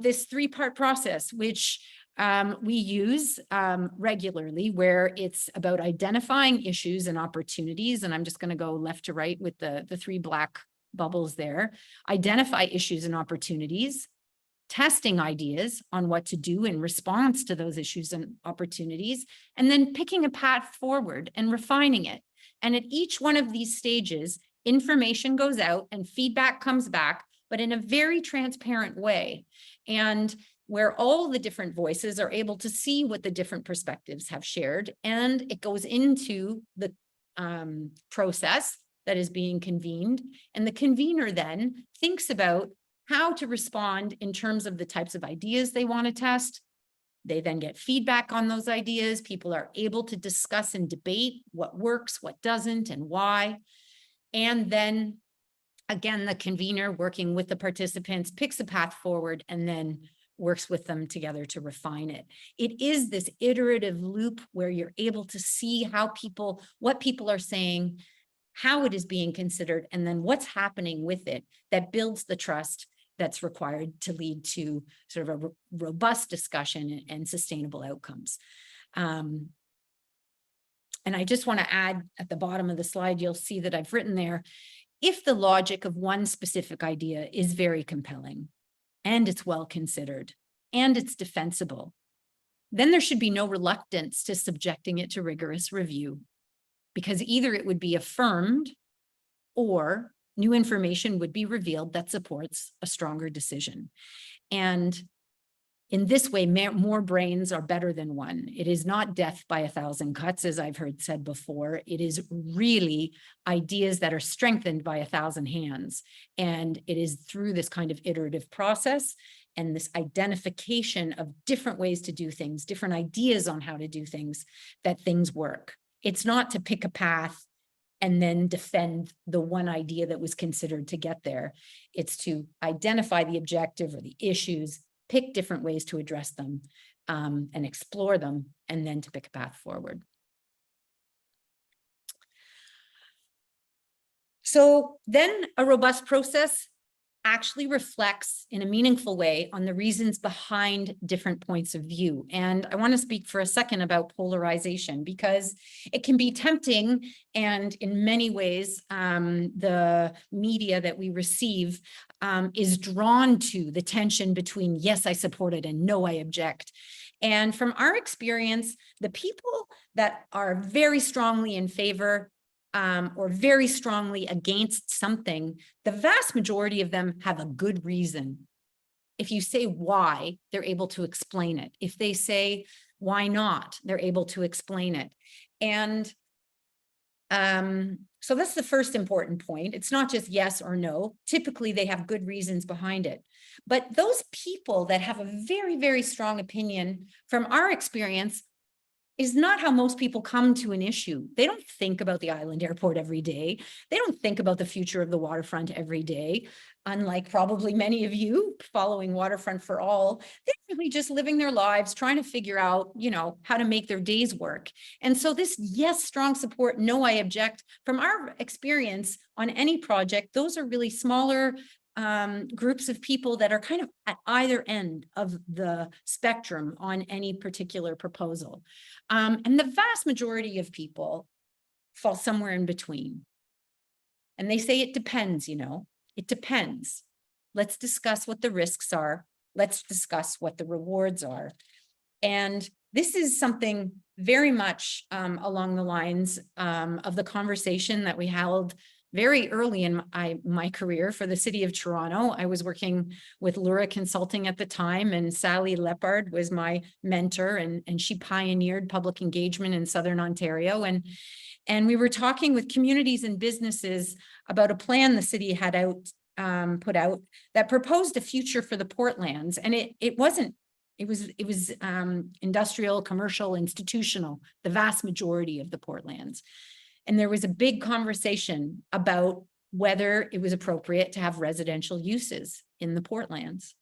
this three-part process, which we use regularly, where it's about identifying issues and opportunities. And I'm just going to go left to right with the three black bubbles there. Identify issues and opportunities, testing ideas on what to do in response to those issues and opportunities, and then picking a path forward and refining it. And at each one of these stages, information goes out and feedback comes back, but in a very transparent way. And where all the different voices are able to see what the different perspectives have shared. And it goes into the process that is being convened. And the convener then thinks about how to respond in terms of the types of ideas they want to test. They then get feedback on those ideas. People are able to discuss and debate what works, what doesn't, and why. And then again, the convener working with the participants picks a path forward and then works with them together to refine it. It is this iterative loop where you're able to see how what people are saying, how it is being considered, and then what's happening with it that builds the trust that's required to lead to sort of a robust discussion and sustainable outcomes. And I just want to add at the bottom of the slide, you'll see that I've written there, if the logic of one specific idea is very compelling and it's well considered and it's defensible, then there should be no reluctance to subjecting it to rigorous review, because either it would be affirmed or new information would be revealed that supports a stronger decision. And in this way, more brains are better than one. It is not death by 1,000 cuts, as I've heard said before. It is really ideas that are strengthened by 1,000 hands. And it is through this kind of iterative process and this identification of different ways to do things, different ideas on how to do things, that things work. It's not to pick a path and then defend the one idea that was considered to get there. It's to identify the objective or the issues, pick different ways to address them and explore them, and then to pick a path forward. So then a robust process actually reflects in a meaningful way on the reasons behind different points of view. And I want to speak for a second about polarization, because it can be tempting, and in many ways, the media that we receive is drawn to the tension between yes, I support it, and no, I object. And from our experience, the people that are very strongly in favor or very strongly against something, the vast majority of them have a good reason. If you say why, they're able to explain it. If they say why not, they're able to explain it. And so that's the first important point. It's not just yes or no. Typically, they have good reasons behind it. But those people that have a very, very strong opinion, from our experience, is not how most people come to an issue. They don't think about the island airport every day. They don't think about the future of the waterfront every day. Unlike probably many of you following Waterfront for All, they're really just living their lives, trying to figure out, how to make their days work. And so this yes, strong support, no, I object, from our experience on any project, those are really smaller groups of people that are kind of at either end of the spectrum on any particular proposal. And the vast majority of people fall somewhere in between. And they say it depends, it depends. Let's discuss what the risks are. Let's discuss what the rewards are. And this is something very much along the lines of the conversation that we held very early in my career for the city of Toronto. I was working with Lura Consulting at the time, and Sally Leppard was my mentor, and she pioneered public engagement in Southern Ontario. And we were talking with communities and businesses about a plan the city had put out that proposed a future for the Portlands. And it was industrial, commercial, institutional, the vast majority of the Portlands. And there was a big conversation about whether it was appropriate to have residential uses in the Portlands.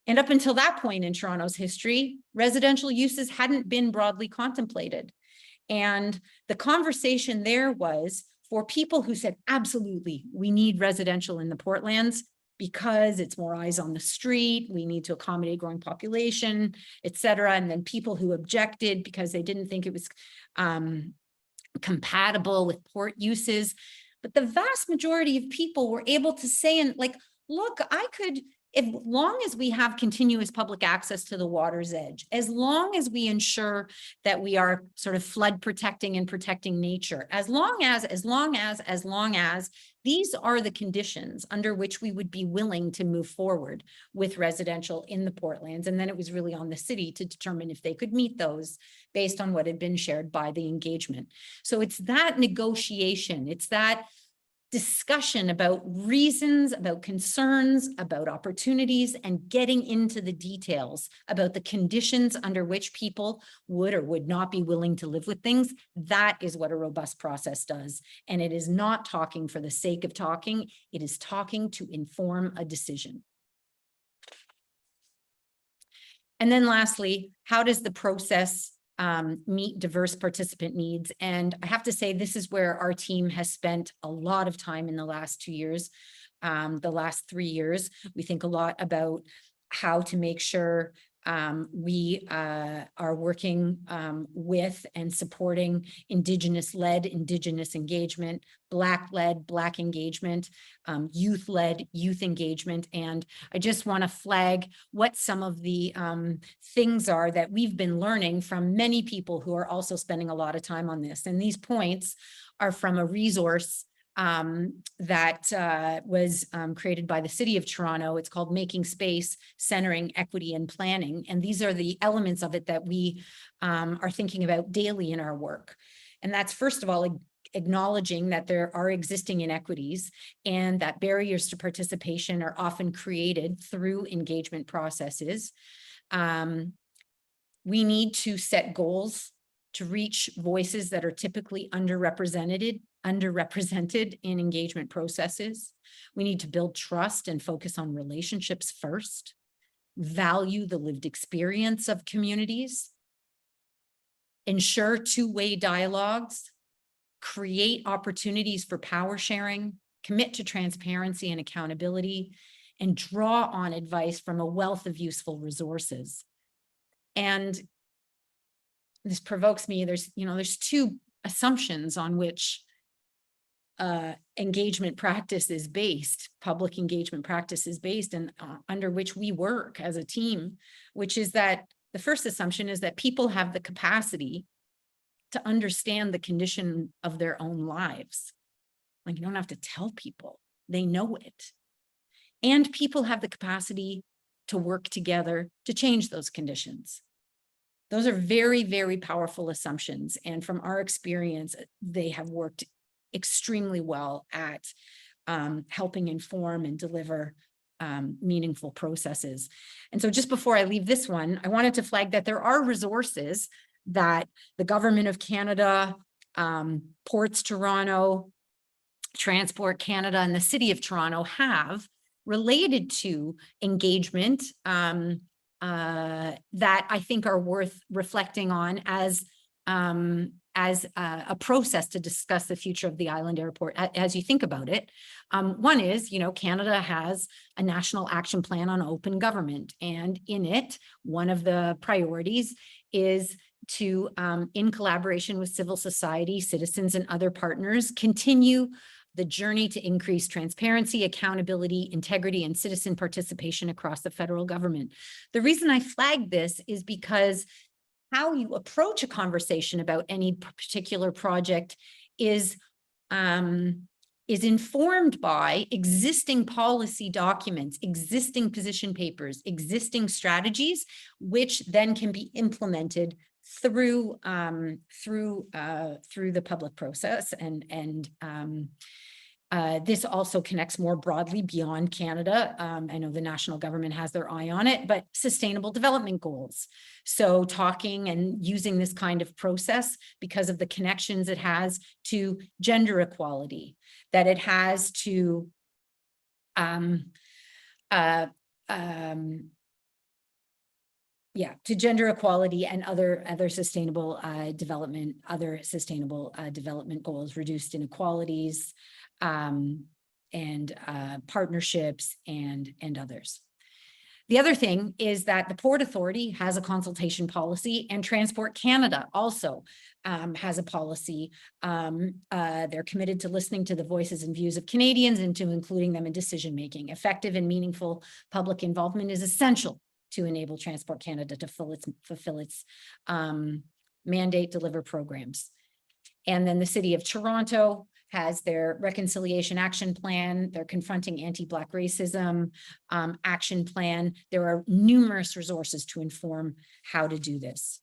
And up until that point in Toronto's history, residential uses hadn't been broadly contemplated. And the conversation there was for people who said, absolutely, we need residential in the Portlands because it's more eyes on the street, we need to accommodate growing population, et cetera. And then people who objected because they didn't think it was compatible with port uses. But the vast majority of people were able to say, and like, look, I could, as long as we have continuous public access to the water's edge, as long as we ensure that we are sort of flood protecting and protecting nature, as long as these are the conditions under which we would be willing to move forward with residential in the Portlands. And then it was really on the city to determine if they could meet those based on what had been shared by the engagement. So it's that negotiation, it's that discussion about reasons, about concerns, about opportunities, and getting into the details about the conditions under which people would or would not be willing to live with things. That is what a robust process does. And it is not talking for the sake of talking. It is talking to inform a decision. And then lastly, how does the process meet diverse participant needs? And I have to say, this is where our team has spent a lot of time in the last 2 years, the last 3 years. We think a lot about how to make sure we are working with and supporting Indigenous-led Indigenous engagement, Black-led Black engagement, youth-led youth engagement. And I just want to flag what some of the things are that we've been learning from many people who are also spending a lot of time on this. And these points are from a resource that was created by the City of Toronto. It's called Making Space, Centering Equity and Planning. And these are the elements of it that we are thinking about daily in our work. And that's, first of all, acknowledging that there are existing inequities and that barriers to participation are often created through engagement processes. We need to set goals to reach voices that are typically underrepresented in engagement processes. We need to build trust and focus on relationships first, value the lived experience of communities, ensure two-way dialogues, create opportunities for power sharing, commit to transparency and accountability, and draw on advice from a wealth of useful resources. And this provokes me. There's two assumptions on which engagement practice is based, public engagement practice is based, and under which we work as a team, which is that the first assumption is that people have the capacity to understand the condition of their own lives. Like, you don't have to tell people, they know it. And people have the capacity to work together to change those conditions. Those are very, very powerful assumptions. And from our experience, they have worked extremely well at helping inform and deliver meaningful processes. And so just before I leave this one, I wanted to flag that there are resources that the Government of Canada, Ports Toronto, Transport Canada, and the City of Toronto have related to engagement that I think are worth reflecting on as a process to discuss the future of the Island Airport as you think about it. One is, Canada has a national action plan on open government, and in it, one of the priorities is to, in collaboration with civil society, citizens, and other partners, continue the journey to increase transparency, accountability, integrity, and citizen participation across the federal government. The reason I flagged this is because how you approach a conversation about any particular project is informed by existing policy documents, existing position papers, existing strategies, which then can be implemented through the public process. And this also connects more broadly beyond Canada. I know the national government has their eye on it, but sustainable development goals. So talking and using this kind of process because of the connections it has to gender equality, that it has to to gender equality and other sustainable development goals, reduced inequalities, and partnerships and others. The other thing is that the Port Authority has a consultation policy, and Transport Canada also has a policy. They're committed to listening to the voices and views of Canadians and to including them in decision-making. Effective and meaningful public involvement is essential to enable Transport Canada to fulfill its mandate, deliver programs. And then the City of Toronto has their reconciliation action plan, their confronting anti-Black racism action plan. There are numerous resources to inform how to do this.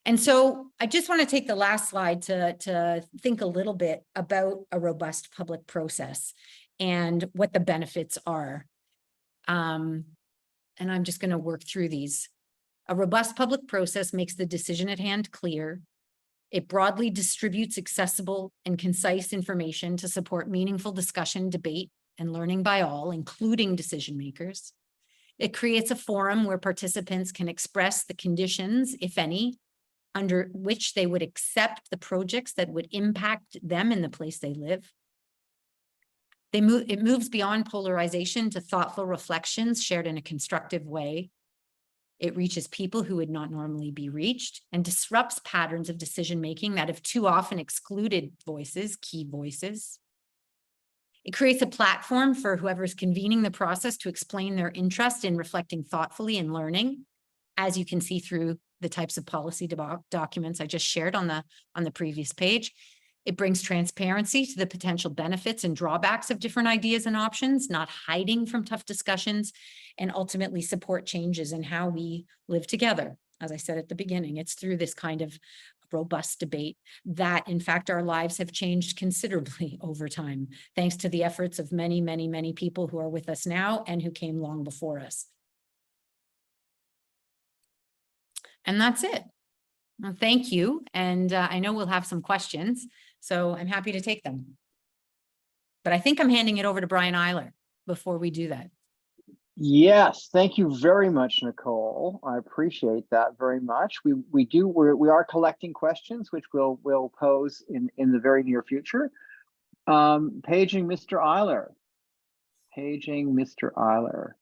And so I just want to take the last slide to think a little bit about a robust public process and what the benefits are. And I'm just going to work through these. A robust public process makes the decision at hand clear. It broadly distributes accessible and concise information to support meaningful discussion, debate, and learning by all, including decision makers. It creates a forum where participants can express the conditions, if any, under which they would accept the projects that would impact them in the place they live. It moves beyond polarization to thoughtful reflections shared in a constructive way. It reaches people who would not normally be reached and disrupts patterns of decision-making that have too often excluded voices, key voices. It creates a platform for whoever's convening the process to explain their interest in reflecting thoughtfully and learning, as you can see through the types of policy documents I just shared on the previous page. It brings transparency to the potential benefits and drawbacks of different ideas and options, not hiding from tough discussions, and ultimately support changes in how we live together. As I said at the beginning, it's through this kind of robust debate that, in fact, our lives have changed considerably over time, thanks to the efforts of many, many, many people who are with us now and who came long before us. And that's it. Well, thank you. And I know we'll have some questions, so I'm happy to take them. But I think I'm handing it over to Brian Eiler before we do that. Yes, thank you very much, Nicole. I appreciate that very much. We are collecting questions, which we'll pose in the very near future. Paging Mr. Eiler. Paging Mr. Eiler.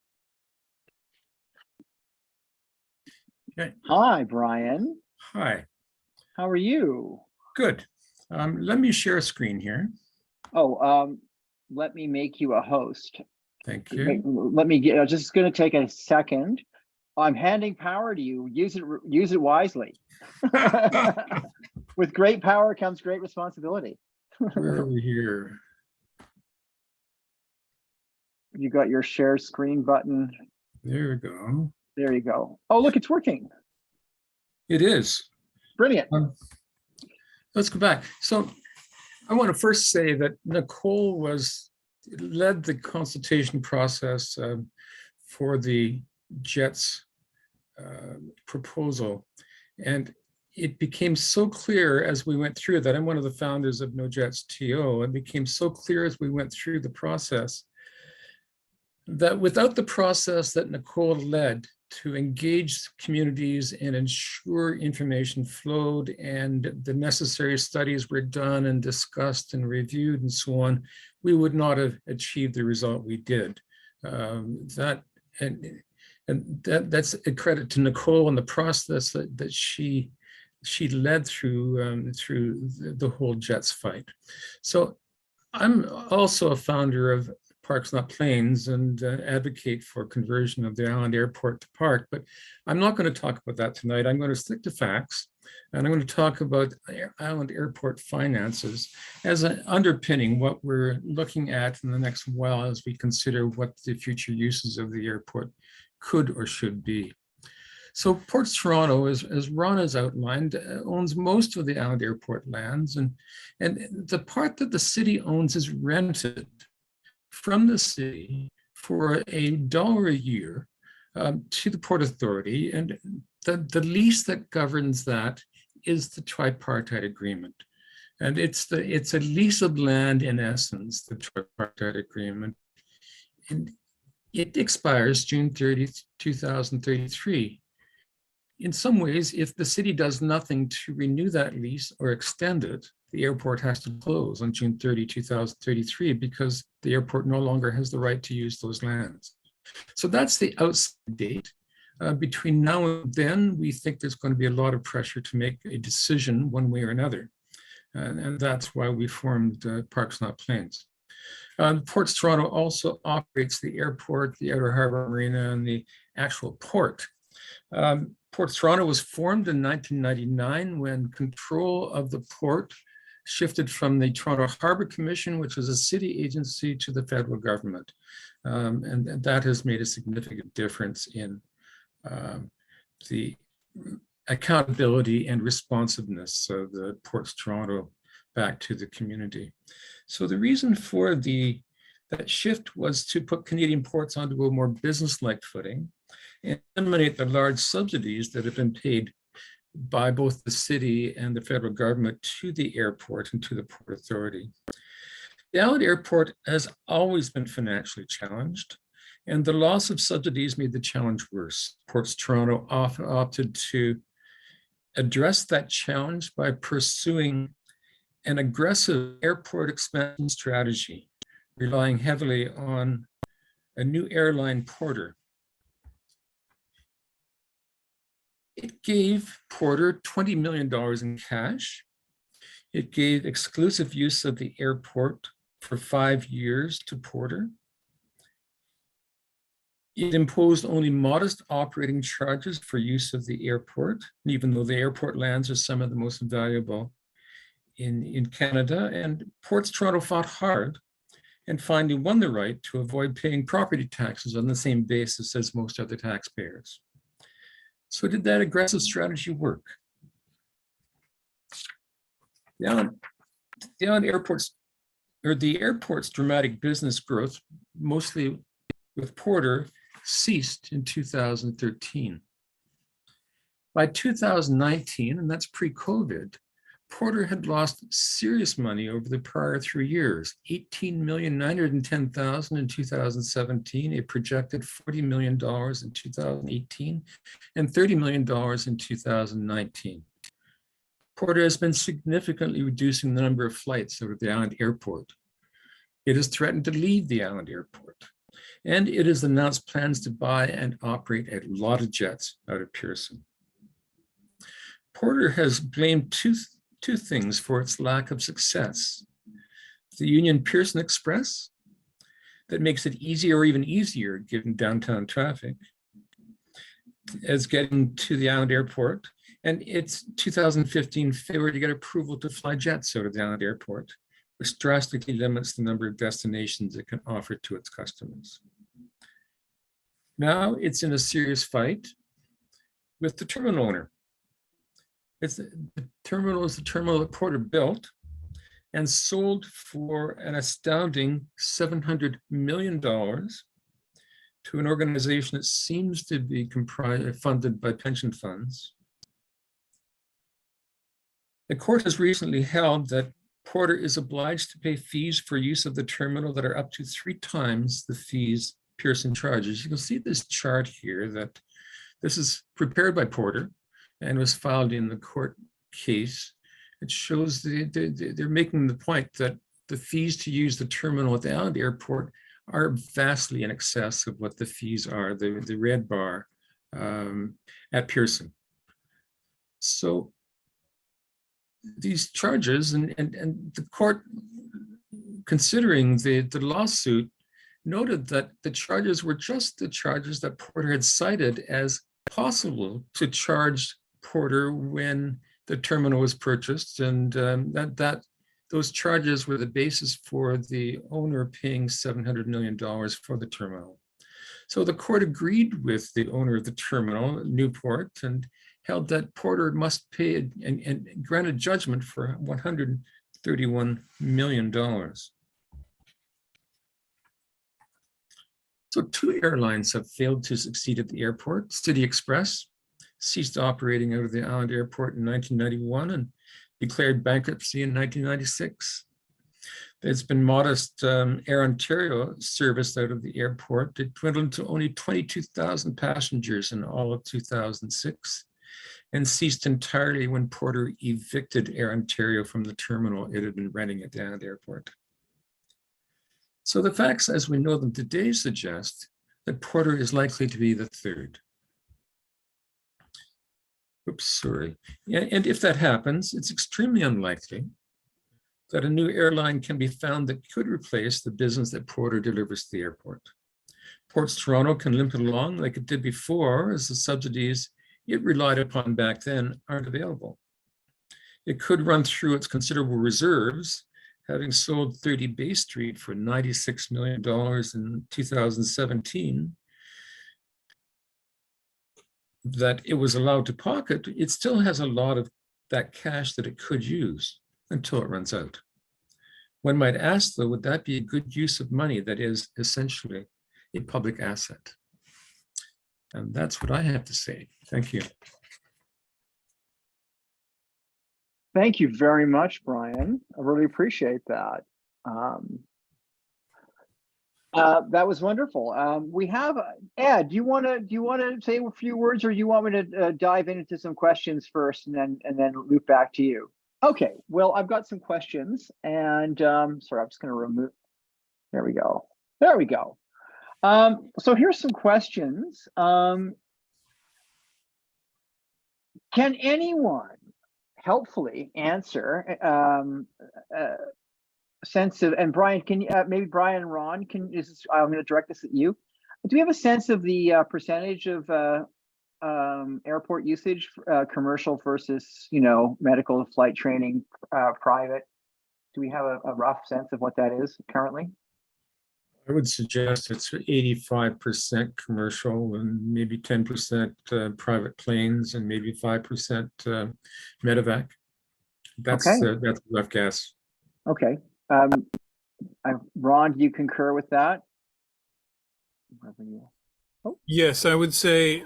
Okay. Hi, Brian. Hi. How are you? Good. Let me share a screen here. Oh, let me make you a host. Thank you. Let me get. Just going to take a second. I'm handing power to you. Use it wisely. With great power comes great responsibility. Where are we here? You got your share screen button. There we go. There you go. Oh, look, it's working. It is. Brilliant. Let's go back. So I want to first say that Nicole led the consultation process for the JETS proposal. And it became so clear as we went through that. I'm one of the founders of No JETS TO. It became so clear as we went through the process that without the process that Nicole led to engage communities and ensure information flowed and the necessary studies were done and discussed and reviewed and so on, we would not have achieved the result we did. That's a credit to Nicole and the process that she led through the whole JETS fight. So I'm also a founder of Parks Not Planes and advocate for conversion of the Island Airport to park, but I'm not going to talk about that tonight. I'm going to stick to facts, and I'm going to talk about Island Airport finances as an underpinning what we're looking at in the next while as we consider what the future uses of the airport could or should be. So Ports Toronto, as Ron has outlined, owns most of the Island Airport lands, and the part that the city owns is rented from the city for $1 a year to the Port Authority. And the lease that governs that is the tripartite agreement. And it's a lease of land in essence, the tripartite agreement. And It expires June 30th, 2033. In some ways, if the city does nothing to renew that lease or extend it, the airport has to close on June 30, 2033, because the airport no longer has the right to use those lands. So that's the outside date. Between now and then, we think there's going to be a lot of pressure to make a decision one way or another. And that's why we formed Parks Not Planes. Ports Toronto also operates the airport, the Outer Harbour Marina, and the actual port. Ports Toronto was formed in 1999 when control of the port shifted from the Toronto Harbour Commission, which was a city agency, to the federal government. And that has made a significant difference in the accountability and responsiveness of the Ports Toronto back to the community. So the reason for that shift was to put Canadian ports onto a more business-like footing and eliminate the large subsidies that have been paid by both the city and the federal government to the airport and to the Port Authority. The Island Airport has always been financially challenged, and the loss of subsidies made the challenge worse. Ports Toronto opted to address that challenge by pursuing an aggressive airport expansion strategy, relying heavily on a new airline, Porter. It gave Porter $20 million in cash. It gave exclusive use of the airport for 5 years to Porter. It imposed only modest operating charges for use of the airport, even though the airport lands are some of the most valuable in Canada. And Ports Toronto fought hard and finally won the right to avoid paying property taxes on the same basis as most other taxpayers. So did that aggressive strategy work? The Island Airport's, or the airport's dramatic business growth, mostly with Porter, ceased in 2013. By 2019, and that's pre-COVID, Porter had lost serious money over the prior 3 years, $18,910,000 in 2017, a projected $40 million in 2018, and $30 million in 2019. Porter has been significantly reducing the number of flights out of the Island Airport. It has threatened to leave the Island Airport, and it has announced plans to buy and operate a lot of jets out of Pearson. Porter has blamed two things for its lack of success: the Union Pearson Express, that makes it easier or even easier given downtown traffic, as getting to the Island Airport, and its 2015 failure to get approval to fly jets out of the Island Airport, which drastically limits the number of destinations it can offer to its customers. Now it's in a serious fight with the terminal owner. The terminal is the terminal that Porter built and sold for an astounding $700 million to an organization that seems to be funded by pension funds. The court has recently held that Porter is obliged to pay fees for use of the terminal that are up to 3 times the fees Pearson charges. You can see this chart here that this is prepared by Porter and was filed in the court case. It shows they're making the point that the fees to use the terminal at the Island Airport are vastly in excess of what the fees are, the red bar at Pearson. So these charges, and the court, considering the lawsuit, noted that the charges were just the charges that Porter had cited as possible to charge Porter when the terminal was purchased, and those charges were the basis for the owner paying $700 million for the terminal. So the court agreed with the owner of the terminal, Newport, and held that Porter must pay and granted judgment for $131 million. So 2 airlines have failed to succeed at the airport. City Express ceased operating out of the Island Airport in 1991 and declared bankruptcy in 1996. There's been modest Air Ontario service out of the airport. It dwindled to only 22,000 passengers in all of 2006 and ceased entirely when Porter evicted Air Ontario from the terminal it had been renting at the airport. So the facts as we know them today suggest that Porter is likely to be the third. Oops, sorry. And if that happens, it's extremely unlikely that a new airline can be found that could replace the business that Porter delivers to the airport. Ports Toronto can limp it along like it did before, as the subsidies it relied upon back then aren't available. It could run through its considerable reserves, having sold 30 Bay Street for $96 million in 2017, that it was allowed to pocket. It still has a lot of that cash that it could use until it runs out. One might ask, though, would that be a good use of money that is essentially a public asset? And that's what I have to say. Thank you. Thank you very much, Brian. I really appreciate that. That was wonderful. We have Ed. Do you want to say a few words, or you want me to dive into some questions first, and then loop back to you? Okay. Well, I've got some questions, and sorry, I'm just going to remove. There we go. There we go. So here's some questions. Can anyone helpfully answer sense of, and Brian, can you maybe Brian and Ron, I'm going to direct this at you. Do we have a sense of the percentage of airport usage, commercial versus, medical, flight training, private? Do we have a rough sense of what that is currently? I would suggest it's 85% commercial and maybe 10% private planes and maybe 5% medevac. That's a rough guess. Okay. Ron, do you concur with that? Oh. Yes, I would say,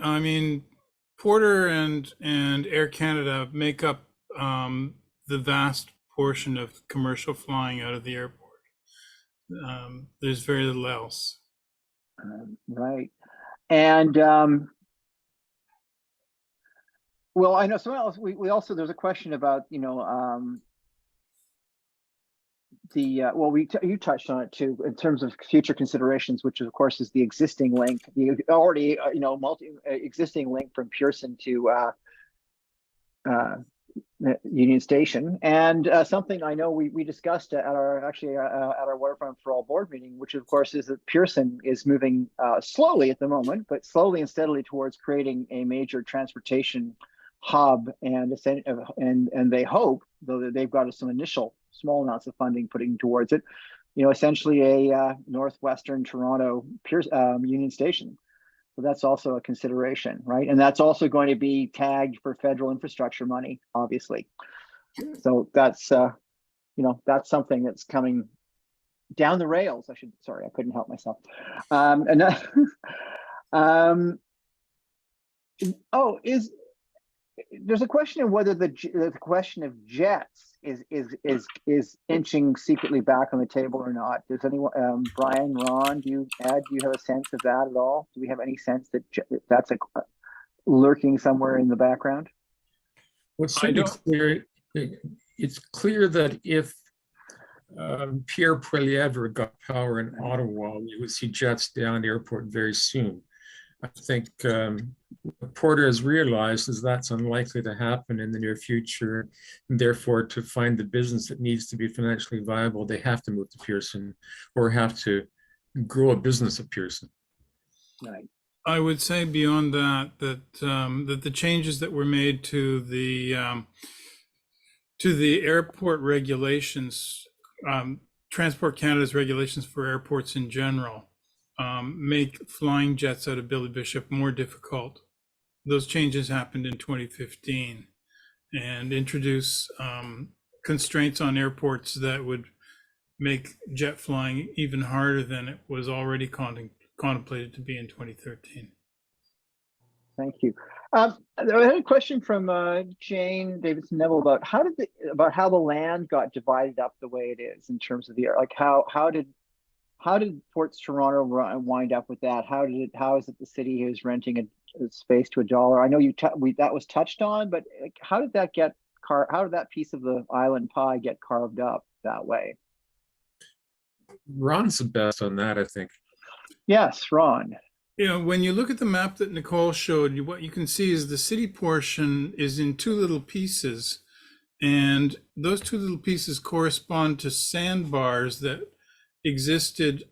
Porter and Air Canada make up the vast portion of commercial flying out of the airport. There's very little else. Right. And well, I know someone else, we also, there's a question about, you touched on it too, in terms of future considerations, which of course is the existing link, the already, existing link from Pearson to Union Station, and something I know we discussed at our Waterfront for All board meeting, which of course is that Pearson is moving slowly at the moment, but slowly and steadily towards creating a major transportation hub, and they hope, though they've got some initial small amounts of funding putting towards it, essentially a northwestern Toronto Union Station. So that's also a consideration, right? And that's also going to be tagged for federal infrastructure money, obviously. So that's, that's something that's coming down the rails. Sorry, I couldn't help myself. There's a question of whether the question of jets is inching secretly back on the table or not. Does anyone, Brian, Ron, do you have a sense of that at all? Do we have any sense that that's lurking somewhere in the background? What's clear, it's clear that if Pierre Poilievre got power in Ottawa, we would see jets down the airport very soon. I think what Porter has realized is that's unlikely to happen in the near future. And therefore, to find the business that needs to be financially viable, they have to move to Pearson or have to grow a business at Pearson. Right. I would say beyond that the changes that were made to the airport regulations, Transport Canada's regulations for airports in general, make flying jets out of Billy Bishop more difficult. Those changes happened in 2015 and introduce constraints on airports that would make jet flying even harder than it was already contemplated to be in 2013. Thank you. I had a question from Jane Davidson Neville about how the land got divided up the way it is in terms of the like how did Ports Toronto wind up with that? How is it the city who's renting a space to $1? I know that was touched on, but how did that how did that piece of the island pie get carved up that way? Ron's the best on that, I think. Yes, Ron. You know, when you look at the map that Nicole showed you, what you can see is the city portion is in two little pieces. And those two little pieces correspond to sandbars that existed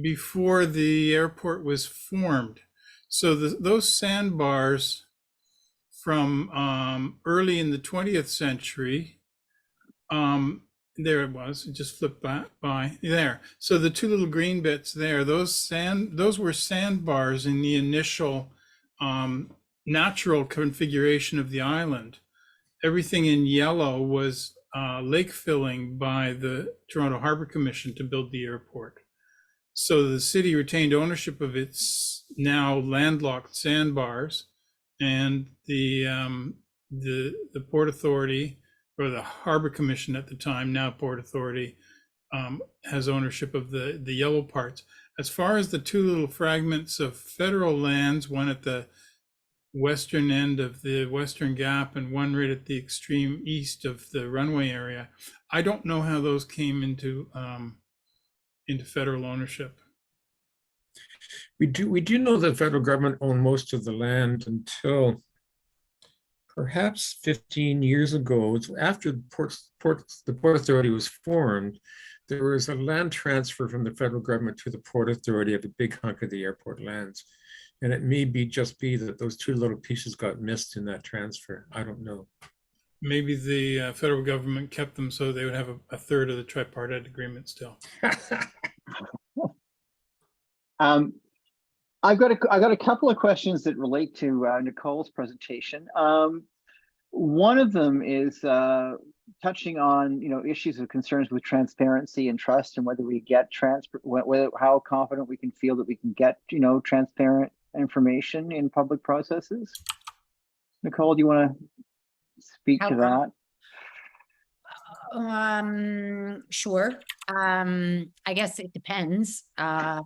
before the airport was formed. So those sandbars from early in the 20th century, there it was, it just flipped by there. So the two little green bits there, those were sandbars in the initial natural configuration of the island. Everything in yellow was lake filling by the Toronto Harbor Commission to build the airport. So the city retained ownership of its now landlocked sandbars, and the Port Authority, or the Harbor Commission at the time, now Port Authority, has ownership of the yellow parts. As far as the two little fragments of federal lands, one at the western end of the Western Gap and one right at the extreme east of the runway area, I don't know how those came into federal ownership. We do know the federal government owned most of the land until perhaps 15 years ago. After the Port Authority was formed, there was a land transfer from the federal government to the Port Authority of a big hunk of the airport lands. And it may just be that those two little pieces got missed in that transfer. I don't know. Maybe the federal government kept them so they would have a third of the tripartite agreement still. I've got a couple of questions that relate to Nicole's presentation. One of them is touching on issues of concerns with transparency and trust, and whether we get how confident we can feel that we can get transparent information in public processes. Nicole, do you want to speak to that? Sure. I guess it depends. But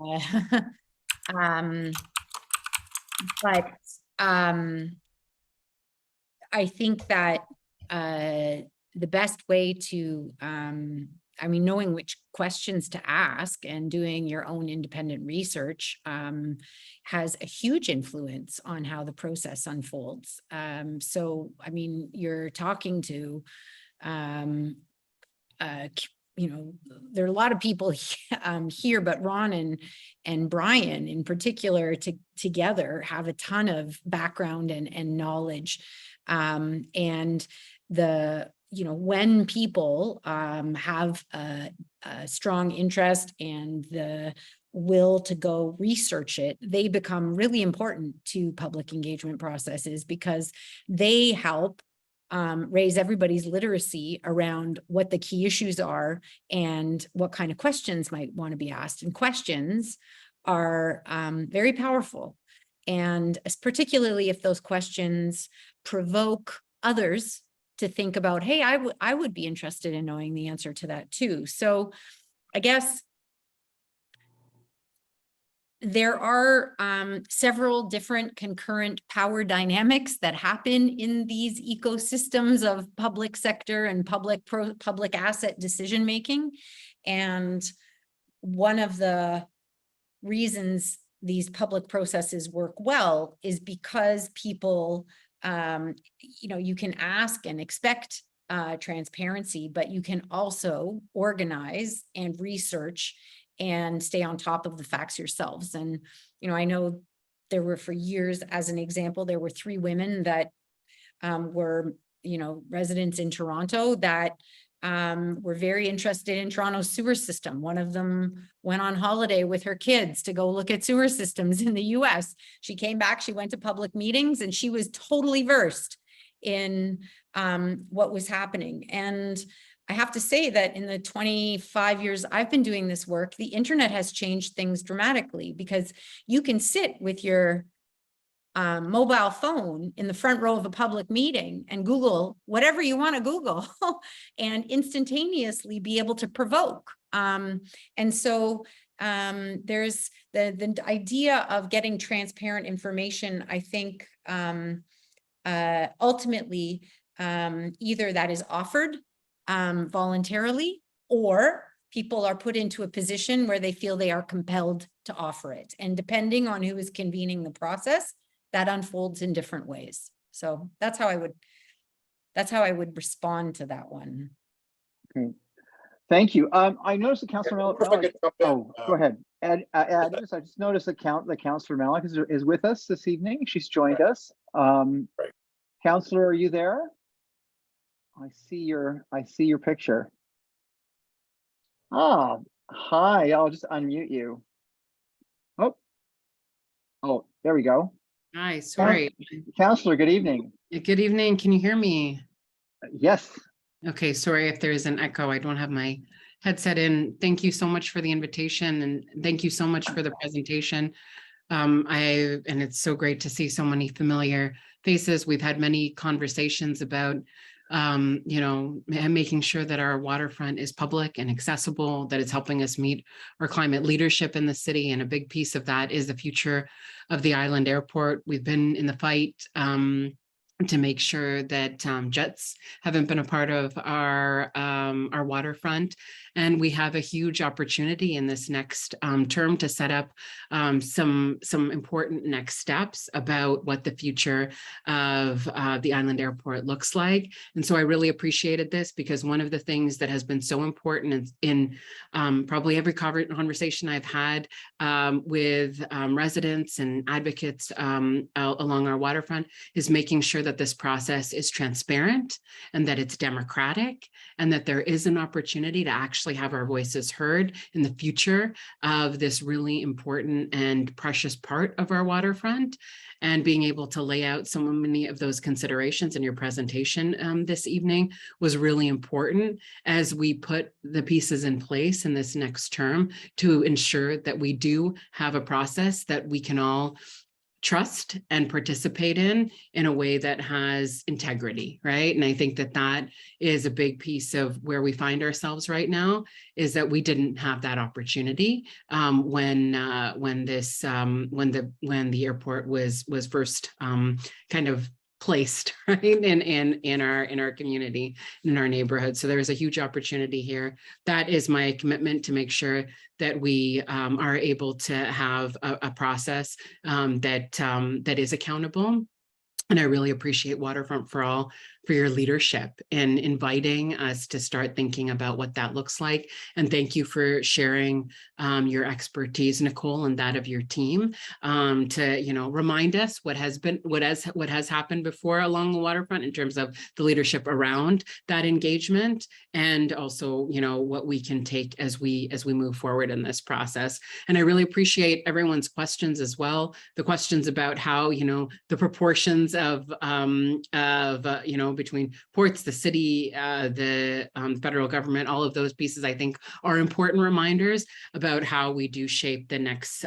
I think that the best way to, knowing which questions to ask and doing your own independent research has a huge influence on how the process unfolds. So, you're talking to, there are a lot of people here, but Ron and Brian in particular together have a ton of background and knowledge. And when people have a strong interest and the will to go research it, they become really important to public engagement processes because they help raise everybody's literacy around what the key issues are and what kind of questions might want to be asked. And questions are very powerful. And particularly if those questions provoke others to think about, hey, I would be interested in knowing the answer to that too. So I guess there are several different concurrent power dynamics that happen in these ecosystems of public sector and public asset decision making. And one of the reasons these public processes work well is because people, you can ask and expect transparency, but you can also organize and research and stay on top of the facts yourselves. And, I know there were, for years, as an example, there were 3 women that were, residents in Toronto that were very interested in Toronto's sewer system. One of them went on holiday with her kids to go look at sewer systems in the US. She came back, she went to public meetings, and she was totally versed in what was happening. And I have to say that in the 25 years I've been doing this work, the internet has changed things dramatically, because you can sit with your mobile phone in the front row of a public meeting and Google whatever you want to Google and instantaneously be able to provoke. And so there's the idea of getting transparent information, I think, ultimately, either that is offered voluntarily, or people are put into a position where they feel they are compelled to offer it. And depending on who is convening the process, that unfolds in different ways. So that's how I would respond to that one. Okay. Thank you. I noticed the Councilor Malik. Oh, go ahead. I just noticed the Councilor Malik is with us this evening. She's joined us. Councilor, are you there? I see your picture. Ah, hi. I'll just unmute you. Oh, there we go. Hi, sorry. Councilor, good evening. Good evening. Can you hear me? Yes. Okay, sorry if there is an echo. I don't have my headset in. Thank you so much for the invitation, and thank you so much for the presentation. And it's so great to see so many familiar faces. We've had many conversations about making sure that our waterfront is public and accessible, that it's helping us meet our climate leadership in the city. And a big piece of that is the future of the island airport. We've been in the fight to make sure that jets haven't been a part of our waterfront. And we have a huge opportunity in this next term to set up some important next steps about what the future of the island airport looks like. And so I really appreciated this, because one of the things that has been so important in probably every conversation I've had with residents and advocates along our waterfront is making sure that this process is transparent and that it's democratic, and that there is an opportunity to actually have our voices heard in the future of this really important and precious part of our waterfront. And being able to lay out so many of those considerations in your presentation this evening was really important as we put the pieces in place in this next term to ensure that we do have a process that we can all trust and participate in a way that has integrity, right? And I think that that is a big piece of where we find ourselves right now, is that we didn't have that opportunity when the airport was first kind of placed, right, in our community, in our neighborhood. So there's a huge opportunity here. That is my commitment, to make sure that we are able to have a process that is accountable. And I really appreciate Waterfront for All for your leadership in inviting us to start thinking about what that looks like. And thank you for sharing your expertise, Nicole, and that of your team, to remind us what has happened before along the waterfront in terms of the leadership around that engagement, and also what we can take as we move forward in this process. And I really appreciate everyone's questions as well. The questions about how the proportions of between ports, the city, the federal government, all of those pieces, I think, are important reminders about how we do shape the next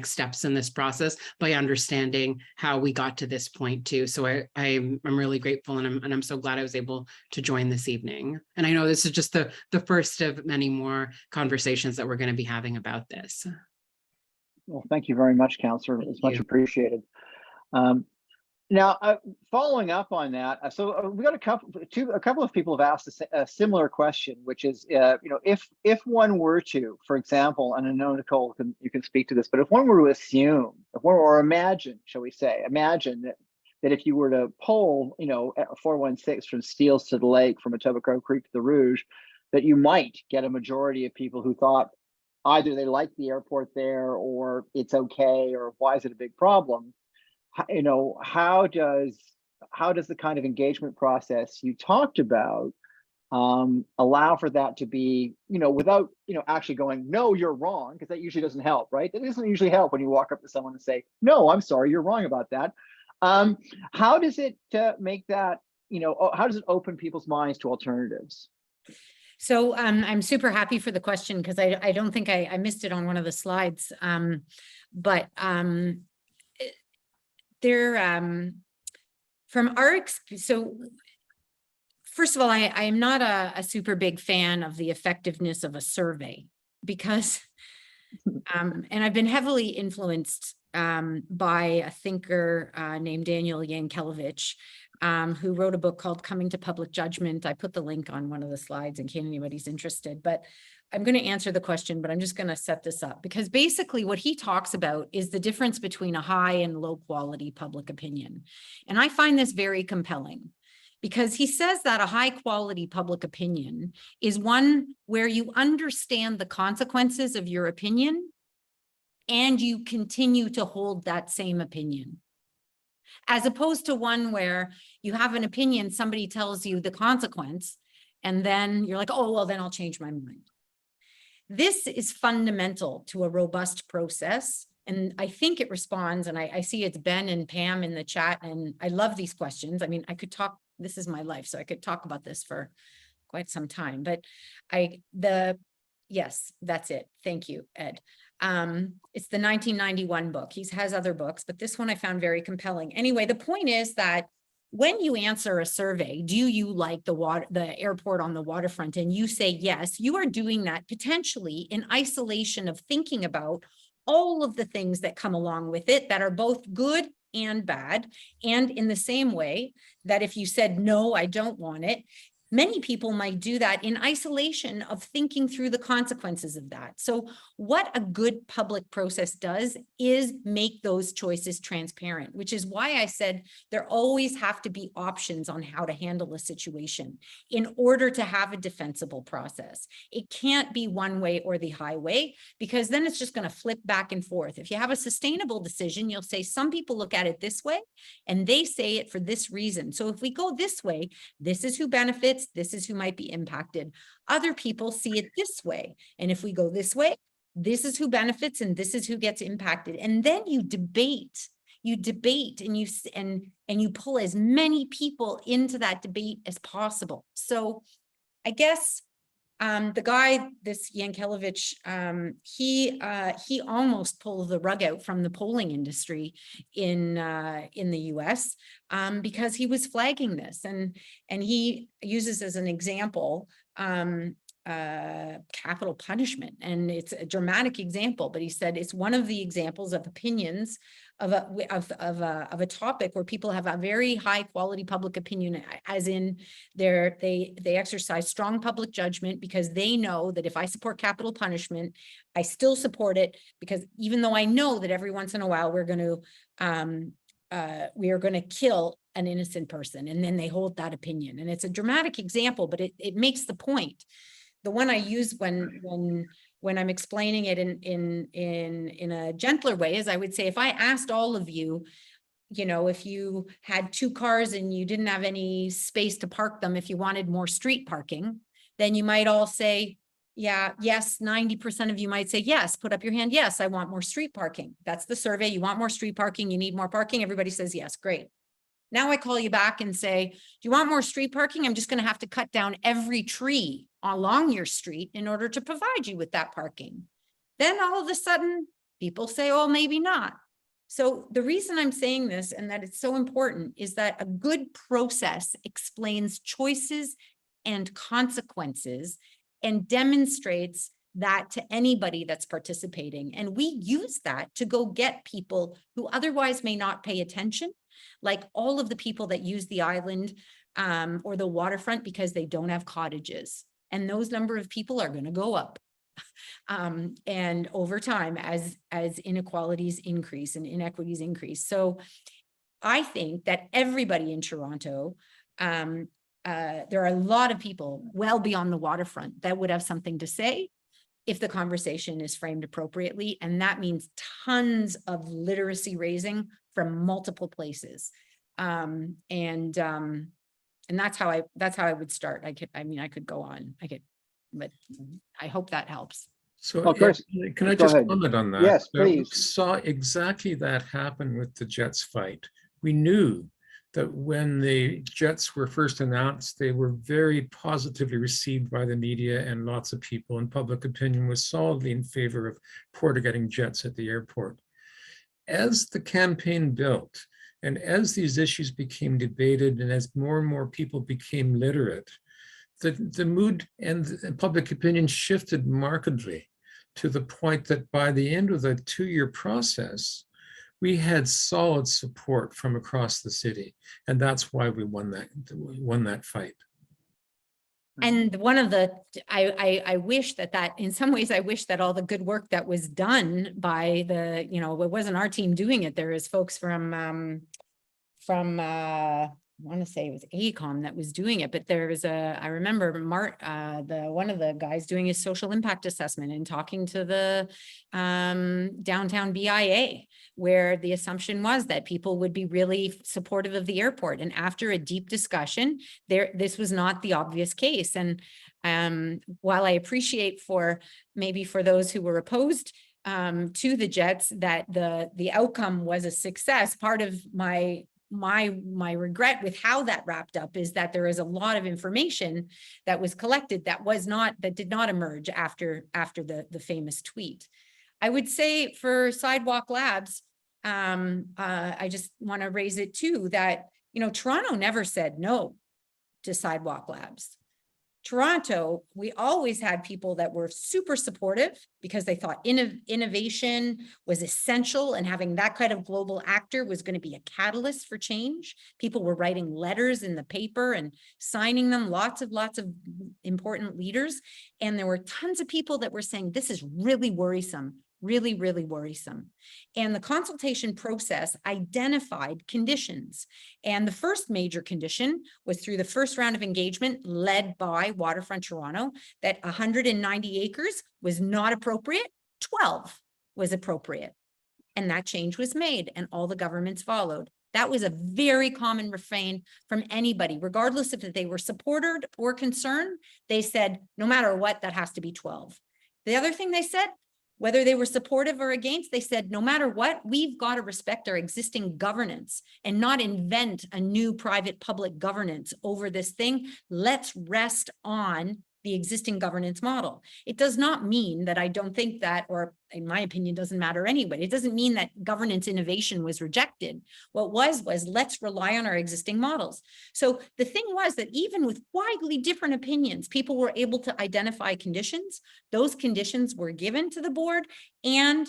steps in this process by understanding how we got to this point too. So I'm really grateful, and I'm so glad I was able to join this evening. And I know this is just the first of many more conversations that we're going to be having about this. Well, thank you very much, Councillor. It's much appreciated. Now, following up on that, so we got a couple of people have asked a similar question, which is, if one were to, for example, and I know Nicole you can speak to this, but if one were to assume, or imagine, shall we say, that if you were to pull, 416 from Steeles to the Lake, from Etobicoke Creek to the Rouge, that you might get a majority of people who thought either they like the airport there, or it's okay, or why is it a big problem? How does the kind of engagement process you talked about allow for that to be, without, actually going, no, you're wrong, because that usually doesn't help, right? That doesn't usually help when you walk up to someone and say, no, I'm sorry, you're wrong about that. How does it make that, how does it open people's minds to alternatives? So I'm super happy for the question, because I don't think I missed it on one of the slides. But from our so first of all, I am not a super big fan of the effectiveness of a survey because, and I've been heavily influenced by a thinker named Daniel Yankelevich, who wrote a book called Coming to Public Judgment. I put the link on one of the slides in case anybody's interested, but I'm going to answer the question, but I'm just going to set this up because basically what he talks about is the difference between a high and low quality public opinion. And I find this very compelling because he says that a high quality public opinion is one where you understand the consequences of your opinion and you continue to hold that same opinion. As opposed to one where you have an opinion, somebody tells you the consequence, and then you're like, oh, well, then I'll change my mind. This is fundamental to a robust process. And I think it responds, and I see it's Ben and Pam in the chat, and I love these questions. I mean, I could talk, this is my life, so I could talk about this for quite some time, but yes, that's it. Thank you, Ed. It's the 1991 book. He has other books, but this one I found very compelling. Anyway, the point is that when you answer a survey, do you like the airport on the waterfront? And you say yes, you are doing that potentially in isolation of thinking about all of the things that come along with it that are both good and bad. And in the same way that if you said, no, I don't want it, many people might do that in isolation of thinking through the consequences of that. So what a good public process does is make those choices transparent, which is why I said there always have to be options on how to handle a situation in order to have a defensible process. It can't be one way or the highway, because then it's just going to flip back and forth. If you have a sustainable decision, you'll say some people look at it this way and they say it for this reason. So if we go this way, this is who benefits. This is who might be impacted. Other people see it this way. And if we go this way, this is who benefits and this is who gets impacted. And then you debate and you pull as many people into that debate as possible. So I guess the guy, this Yankelevich, he almost pulled the rug out from the polling industry in the US because he was flagging this, and he uses as an example capital punishment, and it's a dramatic example, but he said it's one of the examples of opinions of a topic where people have a very high quality public opinion, as in they exercise strong public judgment because they know that if I support capital punishment, I still support it because even though I know that every once in a while we are going to kill an innocent person, and then they hold that opinion. And it's a dramatic example, but it makes the point. The one I use when I'm explaining it in a gentler way is I would say, if I asked all of you, if you had two cars and you didn't have any space to park them, if you wanted more street parking, then you might all say, yeah, yes. 90% of you might say, yes, put up your hand. Yes, I want more street parking. That's the survey. You want more street parking. You need more parking. Everybody says, yes, great. Now I call you back and say, do you want more street parking? I'm just going to have to cut down every tree along your street in order to provide you with that parking. Then all of a sudden people say, oh, maybe not. So the reason I'm saying this and that it's so important is that a good process explains choices and consequences and demonstrates that to anybody that's participating. And we use that to go get people who otherwise may not pay attention, like all of the people that use the island or the waterfront because they don't have cottages. And those number of people are going to go up. And over time, as inequalities increase and inequities increase. So I think that everybody in Toronto, there are a lot of people well beyond the waterfront that would have something to say if the conversation is framed appropriately. And that means tons of literacy raising from multiple places. And that's how I would start. I could go on, but I hope that helps. So of course. Can I Go just ahead. comment on that? Yes, We please. saw exactly that happen with the Jets fight. We knew that when the Jets were first announced, they were very positively received by the media and lots of people, and public opinion was solidly in favor of Porter getting jets at the airport. As the campaign built And as these issues became debated and as more and more people became literate, the mood and public opinion shifted markedly to the point that by the end of the 2-year process, we had solid support from across the city. And that's why we won that fight. And one of the, I wish that in some ways, I wish that all the good work that was done by the, it wasn't our team doing it. There is folks from I want to say it was AECOM that was doing it, but there was I remember one of the guys doing his social impact assessment and talking to the downtown BIA, where the assumption was that people would be really supportive of the airport. And after a deep discussion, this was not the obvious case. And while I appreciate maybe for those who were opposed to the jets that the outcome was a success, part of my regret with how that wrapped up is that there is a lot of information that was collected that did not emerge after the famous tweet. I would say for Sidewalk Labs, I just want to raise it too, that, Toronto never said no to Sidewalk Labs. Toronto, we always had people that were super supportive because they thought innovation was essential, and having that kind of global actor was going to be a catalyst for change. People were writing letters in the paper and signing them, lots of important leaders. And there were tons of people that were saying, this is really worrisome. Really, really worrisome. And the consultation process identified conditions. And the first major condition was through the first round of engagement led by Waterfront Toronto, that 190 acres was not appropriate, 12 was appropriate. And that change was made and all the governments followed. That was a very common refrain from anybody, regardless if they were supported or concerned. They said, no matter what, that has to be 12. The other thing they said, whether they were supportive or against, they said, no matter what, we've got to respect our existing governance and not invent a new private-public governance over this thing. Let's rest on the existing governance model. It does not mean that I don't think that, or in my opinion, doesn't matter anyway. It doesn't mean that governance innovation was rejected. What was let's rely on our existing models. So the thing was that even with widely different opinions, people were able to identify conditions. Those conditions were given to the board, and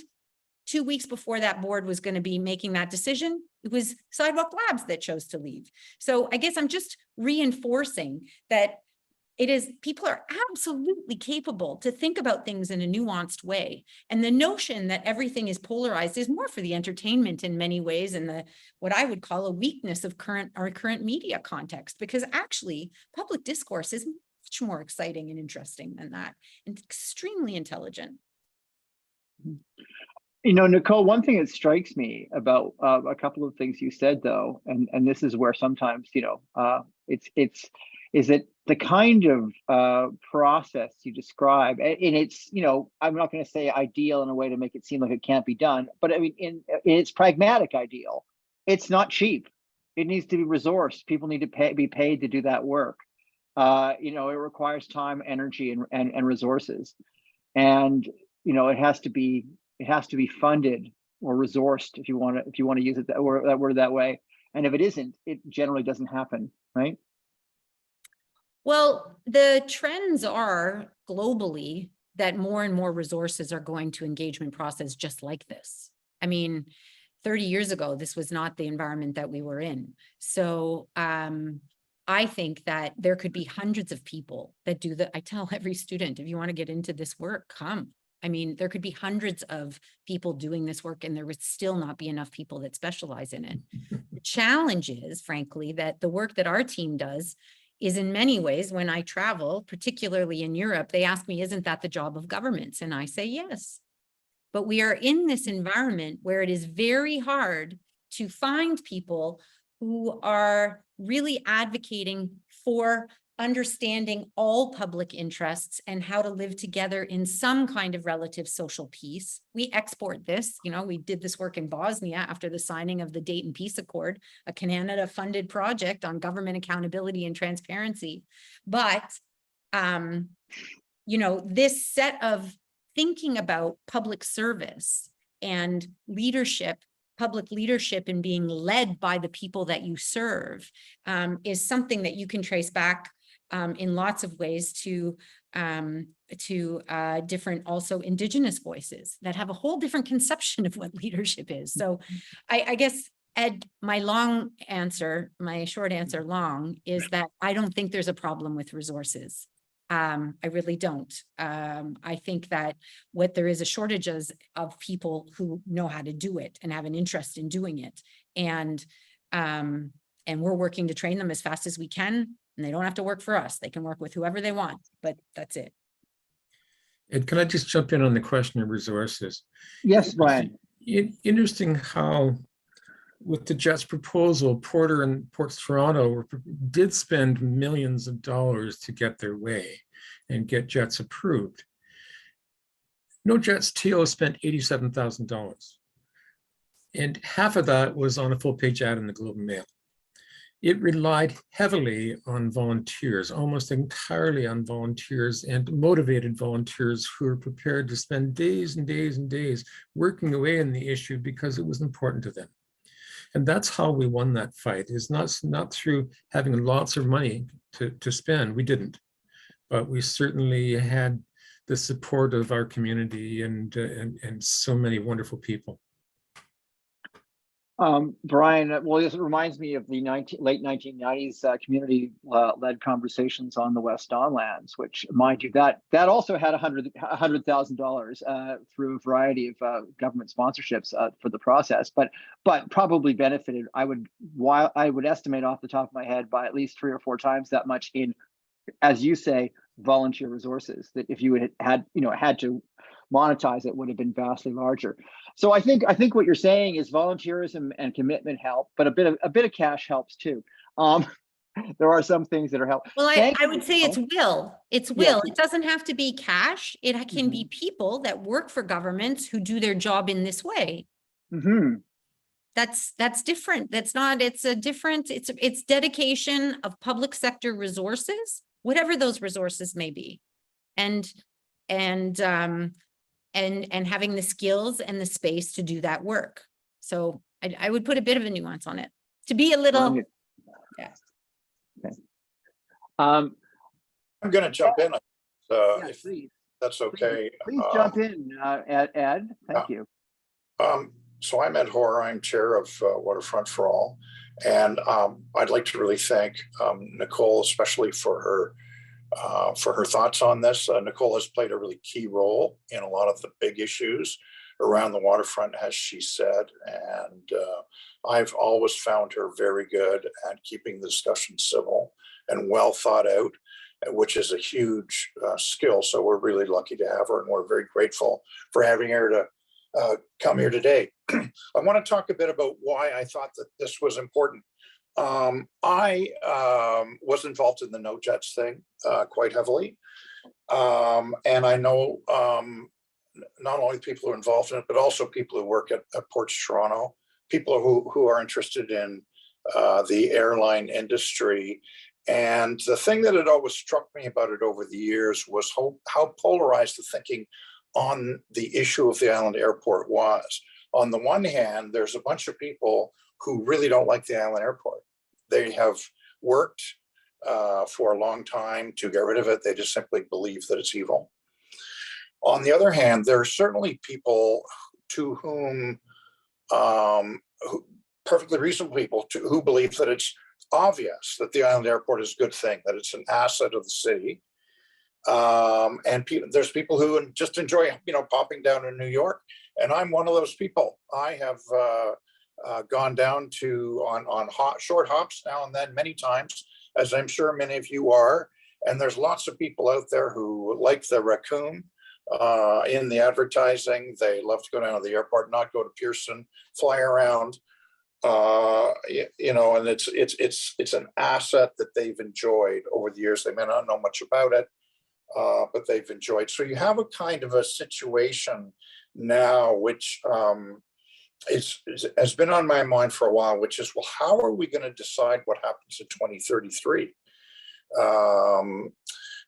2 weeks before that board was going to be making that decision, it was Sidewalk Labs that chose to leave. So I guess I'm just reinforcing that people are absolutely capable to think about things in a nuanced way. And the notion that everything is polarized is more for the entertainment in many ways, and what I would call a weakness of our current media context, because actually public discourse is much more exciting and interesting than that, and extremely intelligent. Nicole, one thing that strikes me about a couple of things you said, though, and this is where sometimes, is that the kind of process you describe, and it's, I'm not going to say ideal in a way to make it seem like it can't be done, but I mean, in its pragmatic ideal, it's not cheap. It needs to be resourced. People need to be paid to do that work. It requires time, energy, and resources, and it has to be funded or resourced, if you want to use it that word that way. And if it isn't, it generally doesn't happen, right? Well, the trends are globally that more and more resources are going to engagement process just like this. I mean, 30 years ago, this was not the environment that we were in. So I think that there could be hundreds of people that do I tell every student, if you want to get into this work, come. I mean, there could be hundreds of people doing this work, and there would still not be enough people that specialize in it. The challenge is, frankly, that the work that our team does is in many ways, when I travel, particularly in Europe, they ask me, isn't that the job of governments? And I say, yes. But we are in this environment where it is very hard to find people who are really advocating for understanding all public interests and how to live together in some kind of relative social peace. We export this, we did this work in Bosnia after the signing of the Dayton Peace Accord, a Canada-funded project on government accountability and transparency. But, this set of thinking about public service and leadership public leadership and being led by the people that you serve is something that you can trace back in lots of ways to different also Indigenous voices that have a whole different conception of what leadership is. So I guess, Ed, my short answer long is that I don't think there's a problem with resources. I really don't. I think that what there is a shortage of people who know how to do it and have an interest in doing it. And we're working to train them as fast as we can. And they don't have to work for us. They can work with whoever they want, but that's it. And can I just jump in on the question of resources? Yes, Brian. Interesting how with the Jets proposal, Porter and Ports Toronto did spend millions of dollars to get their way and get Jets approved. No Jets TO spent $87,000. And half of that was on a full-page ad in the Globe and Mail. It relied heavily on volunteers, almost entirely on volunteers, and motivated volunteers who were prepared to spend days and days and days working away in the issue because it was important to them. And that's how we won that fight, is not through having lots of money to spend. We didn't, but we certainly had the support of our community and so many wonderful people. Brian, well, this reminds me of the late 1990s community-led conversations on the West Don lands, which, mind you, that also had $100,000 through a variety of government sponsorships for the process, but probably benefited. I would estimate off the top of my head by at least 3 or 4 times that much in, as you say, volunteer resources. That if you had to monetize it, would have been vastly larger. So I think what you're saying is volunteerism and commitment help, but a bit of cash helps too. There are some things that are helpful. Well, I would say it's will. It's will. Yes. It doesn't have to be cash. It can be people that work for governments who do their job in this way. Mm-hmm. That's different. It's dedication of public sector resources, whatever those resources may be. And having the skills and the space to do that work. So I would put a bit of a nuance on it to be a little, yeah. Okay. I'm going to jump in, if Please. that's okay. Please jump in, Ed. Thank you. So I'm Ed Hoare. I'm chair of Waterfront for All, and I'd like to really thank Nicole, especially for her thoughts on this. Nicole has played a really key role in a lot of the big issues around the waterfront, as she said, and I've always found her very good at keeping the discussion civil and well thought out, which is a huge skill. So we're really lucky to have her, and we're very grateful for having her to come here today. I want to talk a bit about why I thought that this was important. I was involved in the No Jets thing quite heavily. And I know not only people who are involved in it, but also people who work at Ports Toronto, people who are interested in the airline industry. And the thing that had always struck me about it over the years was how polarized the thinking on the issue of the island airport was. On the one hand, there's a bunch of people who really don't like the island airport. They have worked for a long time to get rid of it. They just simply believe that it's evil. On the other hand, there are certainly people to whom, perfectly reasonable people who believe that it's obvious that the island airport is a good thing, that it's an asset of the city. And there's people who just enjoy, popping down to New York. And I'm one of those people. I have gone down to on short hops now and then many times, as I'm sure many of you are. And there's lots of people out there who like the raccoon in the advertising. They love to go down to the airport, not go to Pearson, fly around. And it's an asset that they've enjoyed over the years. They may not know much about it, but they've enjoyed. So you have a kind of a situation now, which has been on my mind for a while, which is, well, how are we going to decide what happens in 2033?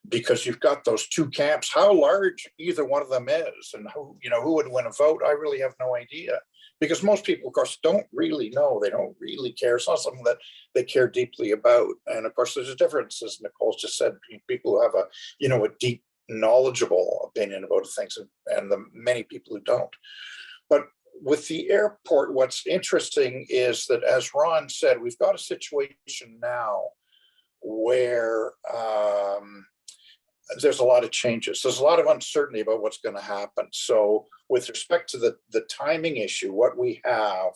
because you've got those two camps. How large either one of them is, and who would win a vote, I really have no idea. Because most people, of course, don't really know. They don't really care. It's not something that they care deeply about. And of course, there's a difference, as Nicole just said, between people who have a deep, knowledgeable opinion about things and the many people who don't. But with the airport, what's interesting is that, as Ron said, we've got a situation now where there's a lot of changes. There's a lot of uncertainty about what's going to happen. So with respect to the timing issue, what we have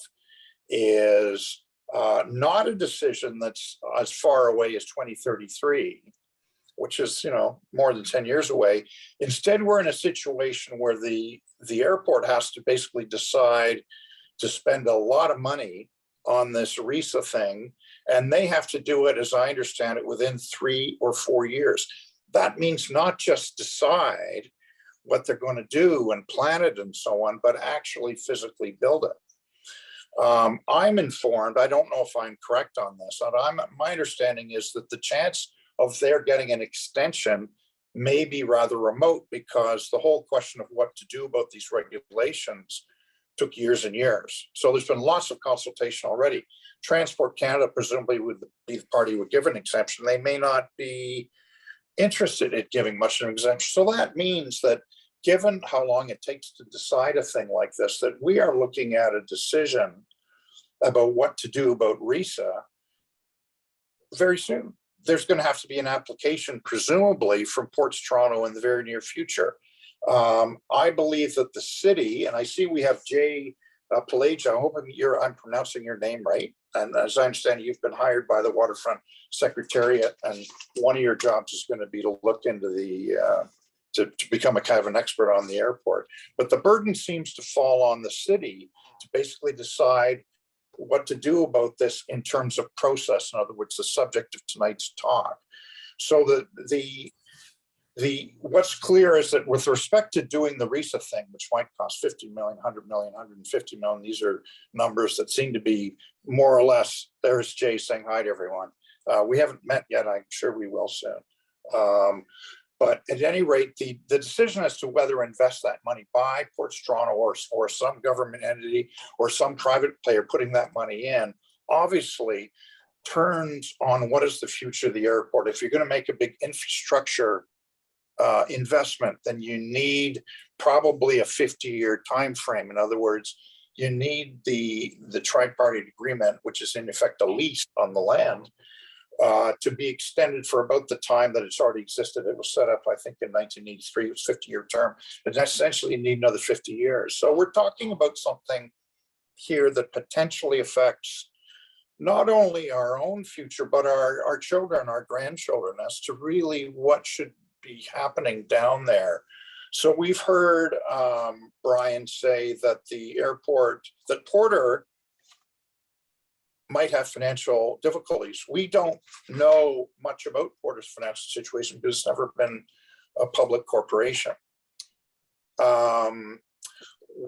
is not a decision that's as far away as 2033, which is, more than 10 years away. Instead, we're in a situation where the airport has to basically decide to spend a lot of money on this RISA thing, and they have to do it, as I understand it, within 3 or 4 years. That means not just decide what they're going to do and plan it and so on, but actually physically build it. I'm informed, I don't know if I'm correct on this, but my understanding is that the chance of their getting an extension may be rather remote, because the whole question of what to do about these regulations took years and years. So there's been lots of consultation already. Transport Canada presumably would be the party who would give an exemption. They may not be interested in giving much of an exemption. So that means that, given how long it takes to decide a thing like this, that we are looking at a decision about what to do about RISA very soon. There's going to have to be an application, presumably from Ports Toronto, in the very near future. I believe that the city, and I see we have Jay Pelagia, I'm hoping I'm pronouncing your name right. And as I understand, you've been hired by the Waterfront Secretariat, and one of your jobs is going to be to look into to become a kind of an expert on the airport. But the burden seems to fall on the city to basically decide what to do about this in terms of process. In other words, the subject of tonight's talk. So what's clear is that with respect to doing the RISA thing, which might cost 50 million, 100 million, 150 million, these are numbers that seem to be more or less, there's Jay saying hi to everyone. We haven't met yet, I'm sure we will soon. But at any rate, the decision as to whether to invest that money by Ports Toronto or some government entity or some private player putting that money in, obviously turns on what is the future of the airport. If you're going to make a big infrastructure investment, then you need probably a 50-year time frame. In other words, you need the tripartite agreement, which is in effect a lease on the land, to be extended for about the time that it's already existed. It was set up, I think, in 1983. It was a 50-year term. And essentially you need another 50 years. So we're talking about something here that potentially affects not only our own future, but our children, our grandchildren, as to really what should be happening down there. So we've heard Brian say that the airport, that Porter might have financial difficulties. We don't know much about Porter's financial situation because it's never been a public corporation.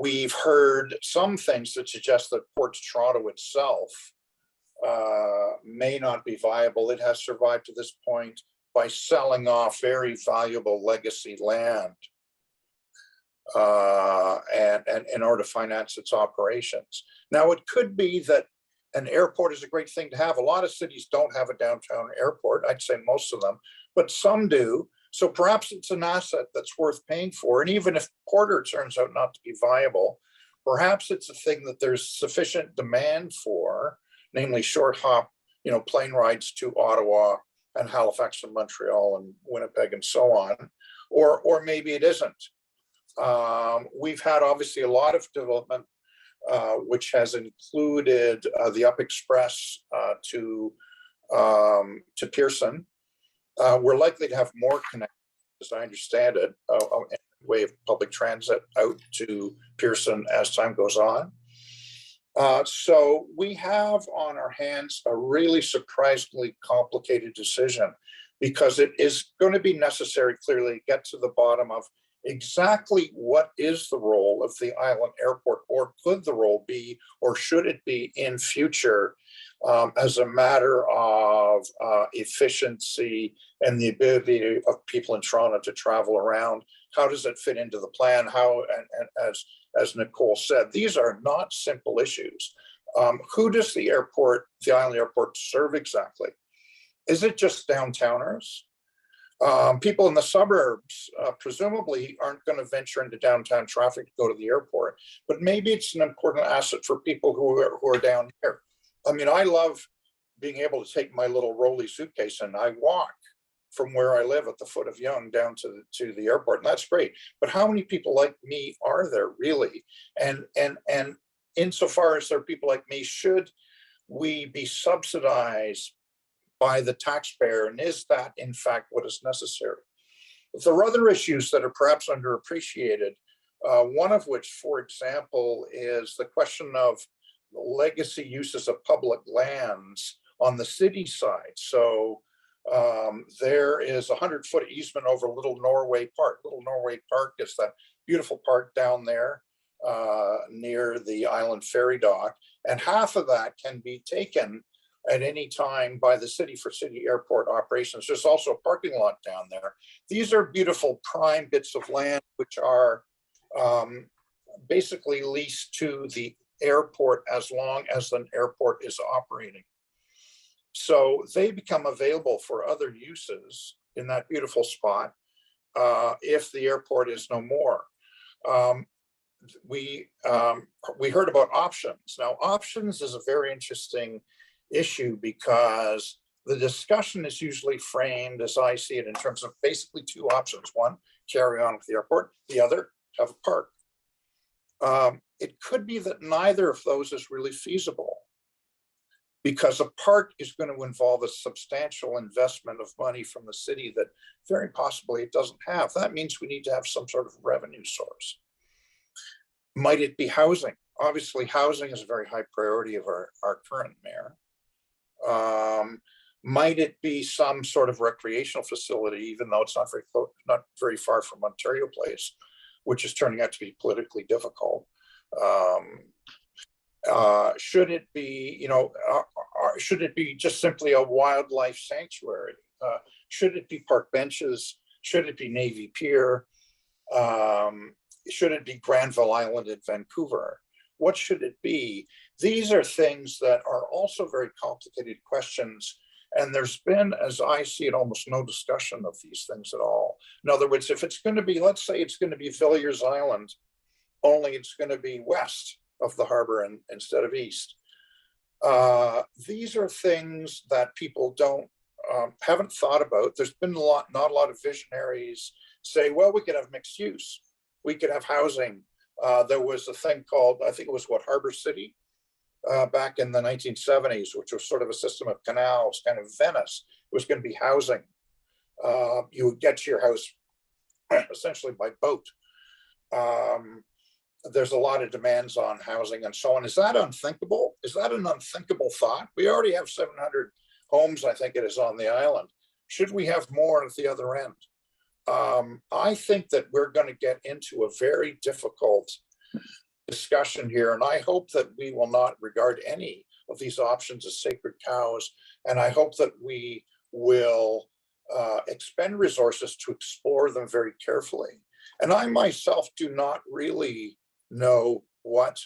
We've heard some things that suggest that Ports Toronto itself may not be viable. It has survived to this point by selling off very valuable legacy land and in order to finance its operations. Now, it could be that an airport is a great thing to have. A lot of cities don't have a downtown airport. I'd say most of them, but some do. So perhaps it's an asset that's worth paying for. And even if Porter turns out not to be viable, perhaps it's a thing that there's sufficient demand for, namely short hop, plane rides to Ottawa and Halifax and Montreal and Winnipeg and so on, or maybe it isn't. We've had obviously a lot of development which has included the Up Express to Pearson. We're likely to have more connections, as I understand it, in way of public transit out to Pearson as time goes on. So we have on our hands a really surprisingly complicated decision, because it is going to be necessary clearly to get to the bottom of exactly what is the role of the island airport, or could the role be, or should it be in future as a matter of efficiency and the ability of people in Toronto to travel around? How does it fit into the plan? How, and as Nicole said, these are not simple issues. Who does the island airport serve exactly? Is it just downtowners? People in the suburbs presumably aren't going to venture into downtown traffic to go to the airport, but maybe it's an important asset for people who are down here. I mean, I love being able to take my little rolly suitcase and I walk from where I live at the foot of Yonge down to the airport, and that's great. But how many people like me are there really? And insofar as there are people like me, should we be subsidized by the taxpayer, and is that in fact what is necessary? There are other issues that are perhaps underappreciated, one of which, for example, is the question of legacy uses of public lands on the city side. So there is a 100-foot easement over Little Norway Park. Little Norway Park is that beautiful park down there near the island ferry dock, and half of that can be taken at any time by the city for city airport operations. There's also a parking lot down there. These are beautiful prime bits of land which are basically leased to the airport as long as an airport is operating. So they become available for other uses in that beautiful spot if the airport is no more. We heard about options. Now, options is a very interesting issue because the discussion is usually framed, as I see it, in terms of basically two options. One, carry on with the airport. The other, have a park. It could be that neither of those is really feasible, because a park is going to involve a substantial investment of money from the city that very possibly it doesn't have. That means we need to have some sort of revenue source. Might it be housing? Obviously, housing is a very high priority of our current mayor. Might it be some sort of recreational facility, even though it's not very far from Ontario Place, which is turning out to be politically difficult? Should it be, should it be just simply a wildlife sanctuary? Should it be park benches? Should it be Navy Pier? Should it be Granville Island in Vancouver? What should it be? These are things that are also very complicated questions. And there's been, as I see it, almost no discussion of these things at all. In other words, if it's going to be, let's say it's going to be Villiers Island, only it's going to be west of the harbor instead of east. These are things that people haven't thought about. There's been not a lot of visionaries say, well, we could have mixed use. We could have housing. There was a thing called, I think it was Harbor City back in the 1970s, which was sort of a system of canals, kind of Venice. It was going to be housing. You would get to your house essentially by boat. There's a lot of demands on housing and so on. Is that unthinkable? Is that an unthinkable thought? We already have 700 homes, I think it is, on the island. Should we have more at the other end? I think that we're going to get into a very difficult discussion here, and I hope that we will not regard any of these options as sacred cows, and I hope that we will expend resources to explore them very carefully. And I myself do not really know what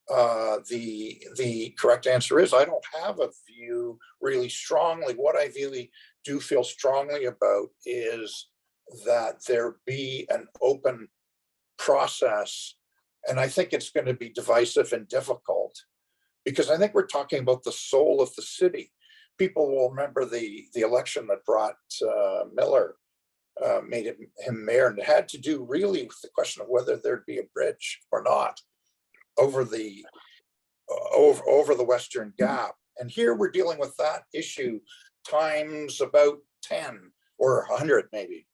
the correct answer is. I don't have a view really strongly. What I really do feel strongly about is that there be an open process. And I think it's going to be divisive and difficult, because I think we're talking about the soul of the city. People will remember the election that brought Miller, made him mayor, and it had to do really with the question of whether there'd be a bridge or not over the Western Gap. And here we're dealing with that issue times about 10 or 100 maybe.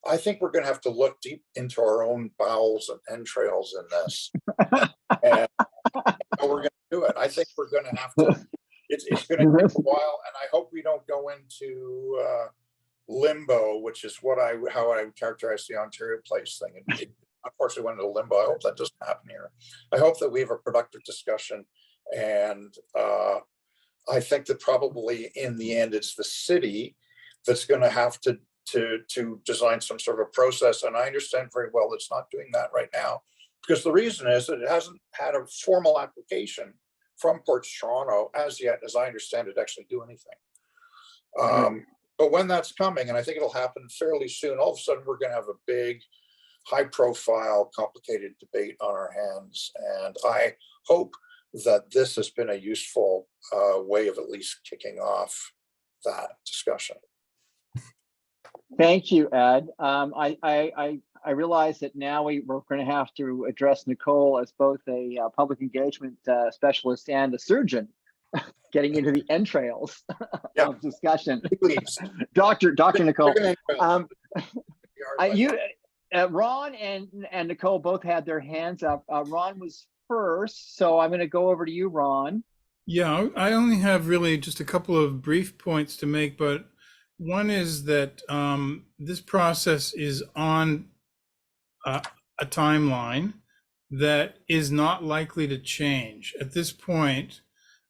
I think we're going to have to look deep into our own bowels and entrails in this. And how we're going to do it. I think we're going to have to, it's going to take a while, and I hope we don't go into limbo, which is how I would characterize the Ontario Place thing. It unfortunately went into limbo. I hope that doesn't happen here. I hope that we have a productive discussion And I think that probably in the end, it's the city that's going to have to design some sort of process. And I understand very well it's not doing that right now, because the reason is that it hasn't had a formal application from Ports Toronto as yet, as I understand it, actually do anything. But when that's coming, and I think it'll happen fairly soon, all of a sudden we're going to have a big, high profile, complicated debate on our hands. And I hope that this has been a useful way of at least kicking off that discussion. Thank you, Ed. I realize that now we're going to have to address Nicole as both a public engagement specialist and a surgeon, getting into the entrails of discussion. Please. Dr. Nicole. Ron and Nicole both had their hands up. Ron was first, so I'm going to go over to you, Ron. Yeah, I only have really just a couple of brief points to make, but one is that this process is on a timeline that is not likely to change. At this point,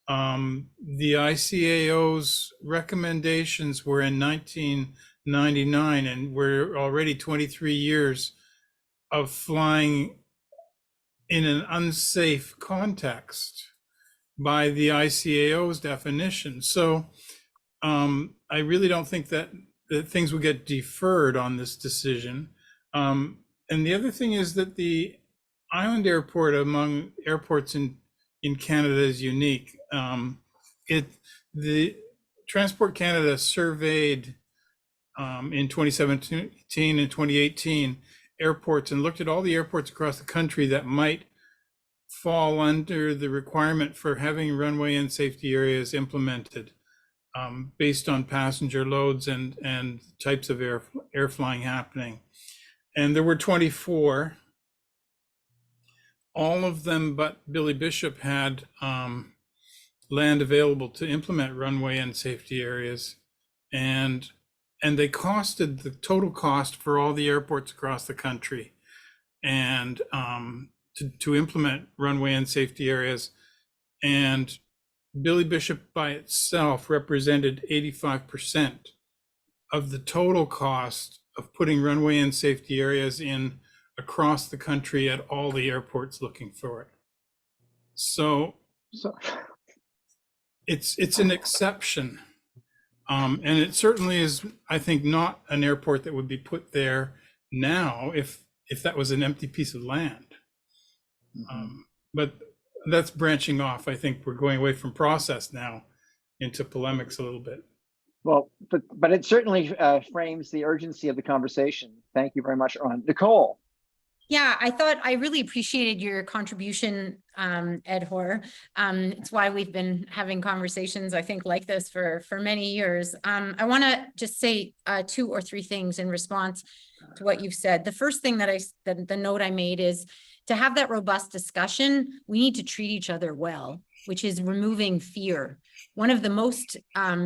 the ICAO's recommendations were in 1999, and we're already 23 years of flying in an unsafe context by the ICAO's definition. So I really don't think that things will get deferred on this decision. And the other thing is that the island airport among airports in Canada is unique. The Transport Canada surveyed in 2017 and 2018 airports and looked at all the airports across the country that might fall under the requirement for having runway and safety areas implemented based on passenger loads and types of air flying happening. And there were 24. All of them but Billy Bishop had land available to implement runway and safety areas. And they costed the total cost for all the airports across the country and to implement runway and safety areas. And Billy Bishop by itself represented 85% of the total cost of putting runway and safety areas in across the country at all the airports looking for it. So it's an exception. And it certainly is, I think, not an airport that would be put there now if that was an empty piece of land. But that's branching off. I think we're going away from process now into polemics a little bit. Well, but it certainly frames the urgency of the conversation. Thank you very much, Ron. Nicole. Yeah, I really appreciated your contribution, Ed Hoare. It's why we've been having conversations, I think, like this for many years. I want to just say 2 or 3 things in response to what you've said. The first thing that the note I made is to have that robust discussion, we need to treat each other well, which is removing fear. One of the most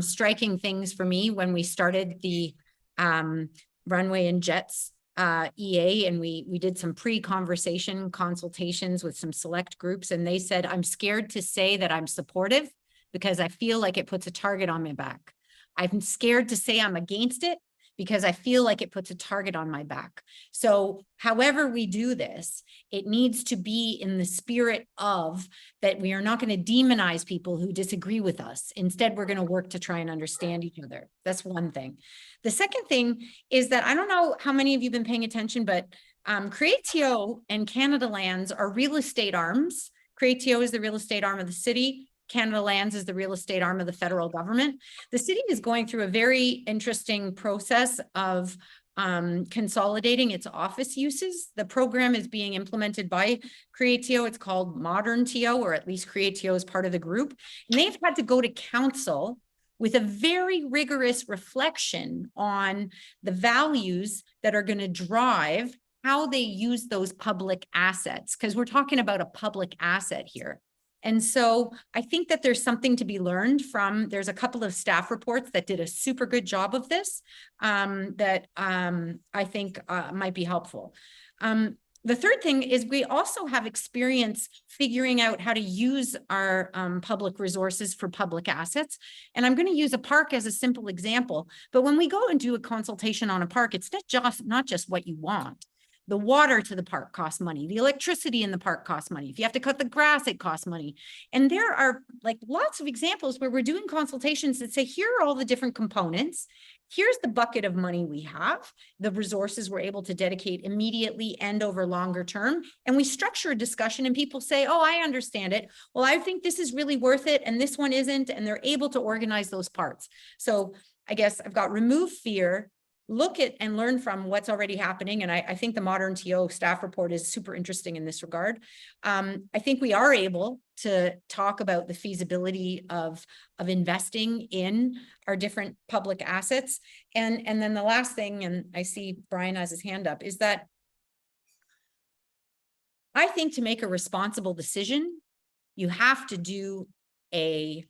striking things for me when we started the Runway and Jets EA, and we did some pre-conversation consultations with some select groups, and they said, I'm scared to say that I'm supportive because I feel like it puts a target on my back. I'm scared to say I'm against it because I feel like it puts a target on my back. So however we do this, it needs to be in the spirit of that we are not going to demonize people who disagree with us. Instead, we're going to work to try and understand each other. That's one thing. The second thing is that I don't know how many of you have been paying attention, but Creatio and Canada Lands are real estate arms. Creatio is the real estate arm of the city. Canada Lands is the real estate arm of the federal government. The city is going through a very interesting process of consolidating its office uses. The program is being implemented by Creatio. It's called Modern TO, or at least Creatio is part of the group. And they've had to go to council with a very rigorous reflection on the values that are going to drive how they use those public assets, because we're talking about a public asset here. And so I think that there's something to be learned from, there's a couple of staff reports that did a super good job of this that I think might be helpful. The third thing is we also have experience figuring out how to use our public resources for public assets. And I'm going to use a park as a simple example. But when we go and do a consultation on a park, it's not just what you want. The water to the park costs money. The electricity in the park costs money. If you have to cut the grass, it costs money. And there are like lots of examples where we're doing consultations that say, here are all the different components. Here's the bucket of money we have, the resources we're able to dedicate immediately and over longer term. And we structure a discussion and people say, oh, I understand it. Well, I think this is really worth it. And this one isn't. And they're able to organize those parts. So I guess I've got remove fear, look at and learn from what's already happening. And I think the Modern TO staff report is super interesting in this regard. I think we are able to talk about the feasibility of investing in our different public assets. And then the last thing, and I see Brian has his hand up, is that I think to make a responsible decision, you have to do a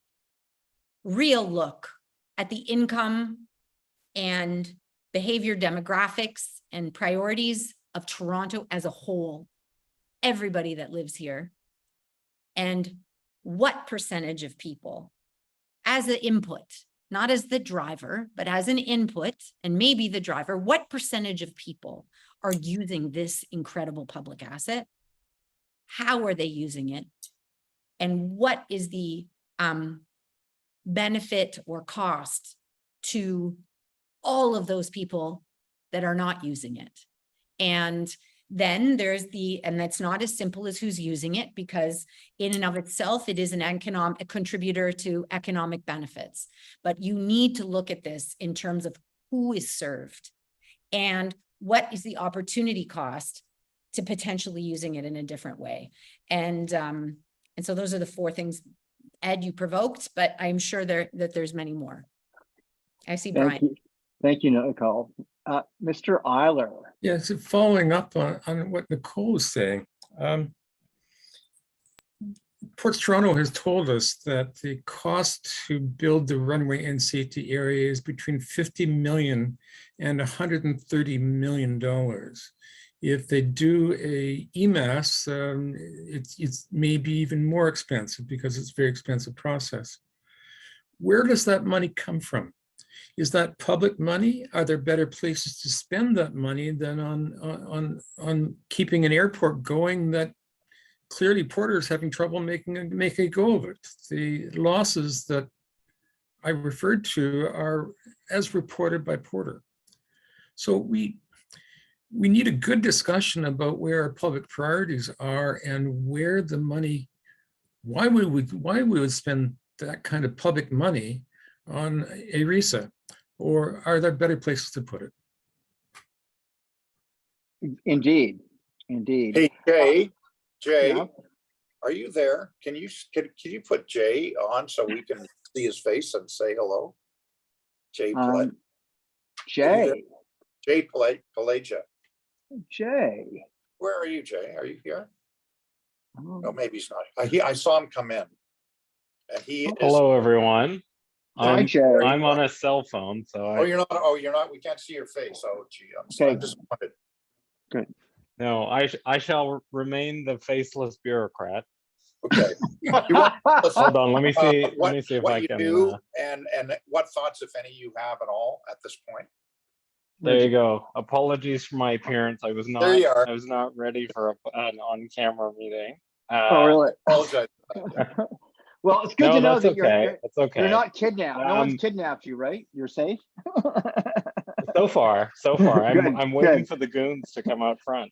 real look at the income and behavior demographics and priorities of Toronto as a whole, everybody that lives here, and what percentage of people as an input, not as the driver, but as an input, and maybe the driver, what percentage of people are using this incredible public asset? How are they using it? And what is the benefit or cost to all of those people that are not using it? And then there's and that's not as simple as who's using it, because in and of itself, it is a contributor to economic benefits. But you need to look at this in terms of who is served and what is the opportunity cost to potentially using it in a different way. And so those are the four things, Ed, you provoked, but I'm sure that there's many more. I see Brian. Thank you, Nicole. Mr. Eiler. Yeah, so following up on what Nicole was saying, Ports Toronto has told us that the cost to build the runway and safety area is between $50 million and $130 million. If they do a EMAS, it's maybe even more expensive because it's a very expensive process. Where does that money come from? Is that public money? Are there better places to spend that money than on keeping an airport going that clearly Porter is having trouble making a go of it? The losses that I referred to are as reported by Porter. So we need a good discussion about where our public priorities are and where the money, why we would spend that kind of public money on ERISA, or are there better places to put it? Indeed. Hey, Jay, Yeah. are you there? Can you put Jay on so we can see his face and say hello? Jay Pelagia. Jay. Where are you, Jay? Are you here? Oh. No, maybe he's not. I saw him come in. And he Hello, everyone. Hi, Jay. I'm on a cell phone, so you're not. We can't see your face. Oh, gee, I'm disappointed. Good. no, I shall remain the faceless bureaucrat. Okay. Hold on, let me see. What, let me see if what I you can. do and what thoughts, if any, you have at all at this point. There you go. Apologies for my appearance. I was not. There you are. I was not ready for an on-camera meeting. Oh, really? Apologize. Well, it's good to know that It's okay. you're not kidnapped. No one's kidnapped you, right? You're safe. So far. I'm waiting for the goons to come out front.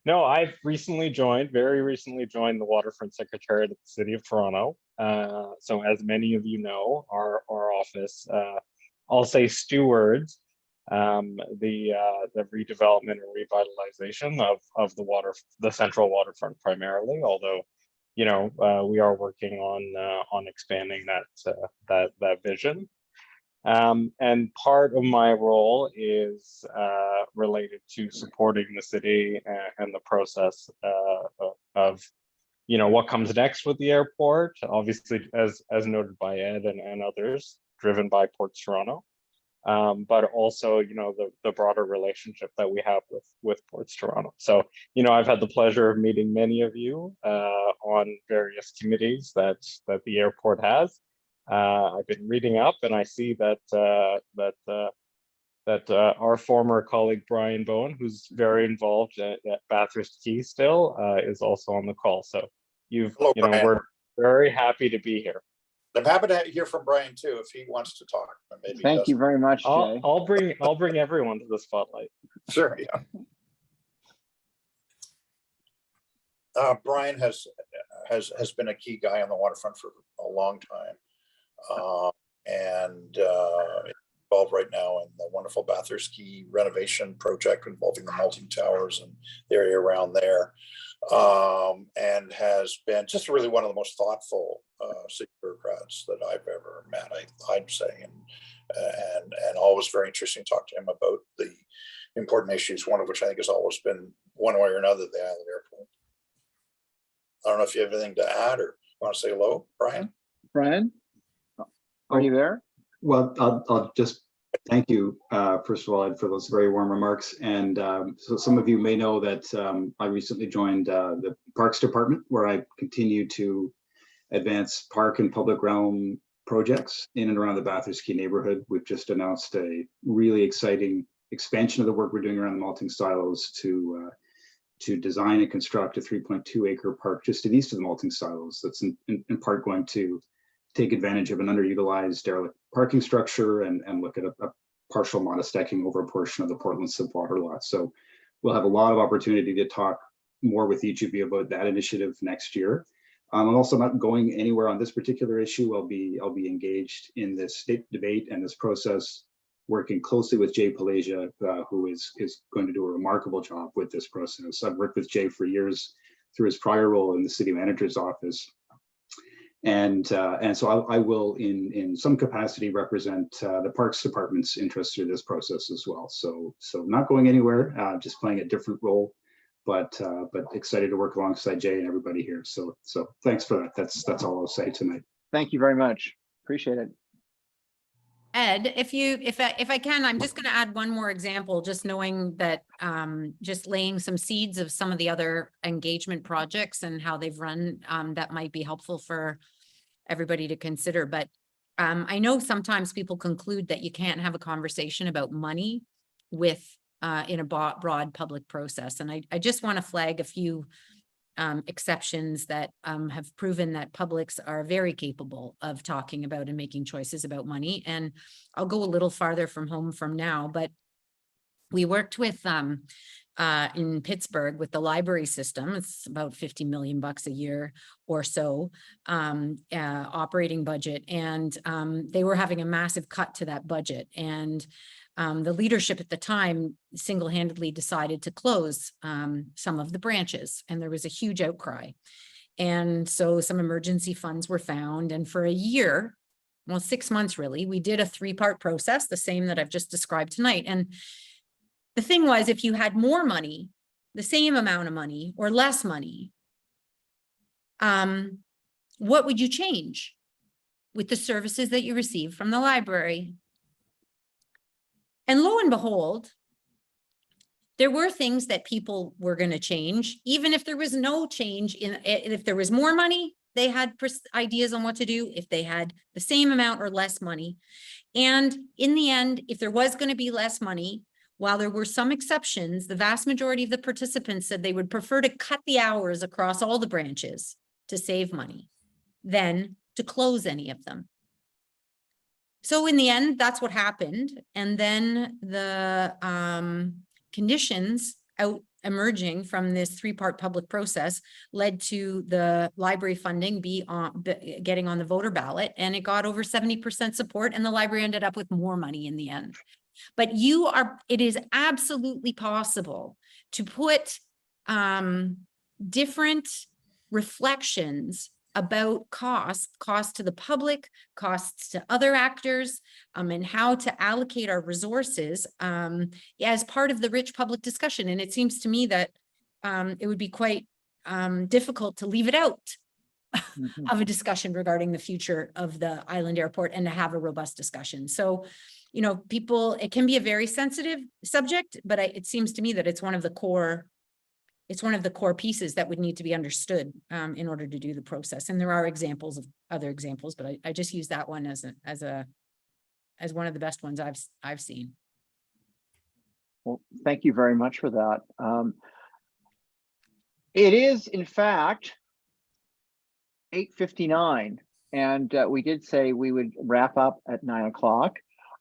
No, I've very recently joined the Waterfront Secretariat of the City of Toronto. So as many of you know, our office, I'll say stewards, the redevelopment and revitalization of the central waterfront primarily, although, you know, we are working on expanding that vision. And part of my role is related to supporting the city and the process of, you know, what comes next with the airport, obviously, as noted by Ed and others, driven by Ports Toronto. but also, the broader relationship that we have with Ports Toronto. So, I've had the pleasure of meeting many of you on various committees that the airport has. I've been reading up, and I see that our former colleague Brian Bowen, who's very involved at Bathurst Quay still, is also on the call. So Hello, Brian. we're very happy to be here. I'm happy to hear from Brian too, if he wants to talk. Maybe he Thank you doesn't. very much, Jay. I'll bring everyone to the spotlight. Sure, yeah. Brian has been a key guy on the waterfront for a long time, and involved right now in the wonderful Bathurst Quay renovation project involving the melting towers and the area around there, and has been just really one of the most thoughtful city bureaucrats that I've ever met, I'd say, and always very interesting to talk to him about the important issues, one of which I think has always been, one way or another, the Island Airport. I don't know if you have anything to add or want to say hello, Brian? Brian, are you there? Well, I'll just thank you, first of all, Ed, for those very warm remarks. And so some of you may know that I recently joined the Parks Department, where I continue to advance park and public realm projects in and around the Bathurst Quay neighborhood. We've just announced a really exciting expansion of the work we're doing around the malting silos to design and construct a 3.2 acre park just to the east of the malting silos. That's in part going to take advantage of an underutilized derelict parking structure and look at a partial modest decking over a portion of the Portland Sub water lot. So we'll have a lot of opportunity to talk more with each of you about that initiative next year. I'm also not going anywhere on this particular issue. I'll be engaged in this state debate and this process, working closely with Jay Palasia, who is going to do a remarkable job with this process. I've worked with Jay for years through his prior role in the city manager's office. And so I will, in some capacity, represent the Parks Department's interest through this process as well. So not going anywhere, just playing a different role, but excited to work alongside Jay and everybody here. So thanks for that. That's all I'll say tonight. Thank you very much. Appreciate it. Ed, if I can, I'm just going to add one more example, just knowing that just laying some seeds of some of the other engagement projects and how they've run, that might be helpful for everybody to consider. But I know sometimes people conclude that you can't have a conversation about money with in a broad public process. And I just want to flag a few exceptions that have proven that publics are very capable of talking about and making choices about money. And I'll go a little farther from home from now, but we worked with in Pittsburgh with the library system. It's about $50 million a year or so operating budget. And they were having a massive cut to that budget. And the leadership at the time single-handedly decided to close some of the branches, and there was a huge outcry. And so some emergency funds were found, and for a year, well, 6 months really, we did a 3-part process, the same that I've just described tonight. And the thing was, if you had more money, the same amount of money, or less money, what would you change with the services that you receive from the library? And lo and behold, there were things that people were going to change, even if there was no change if there was more money, they had ideas on what to do, if they had the same amount or less money. And in the end, if there was going to be less money, while there were some exceptions, the vast majority of the participants said they would prefer to cut the hours across all the branches to save money than to close any of them. So in the end, that's what happened. And then the conditions emerging from this 3-part public process led to the library funding getting on the voter ballot, and it got over 70% support, and the library ended up with more money in the end. But it is absolutely possible to put different reflections about cost to the public, costs to other actors, and how to allocate our resources as part of the rich public discussion. And it seems to me that it would be quite difficult to leave it out of a discussion regarding the future of the island airport and to have a robust discussion. So you know, people, it can be a very sensitive subject, but it seems to me that it's one of the core pieces that would need to be understood in order to do the process. And there are examples of other examples, but I just use that one as one of the best ones I've seen. Well, thank you very much for that. It is, in fact, 8:59, and we did say we would wrap up at 9 o'clock.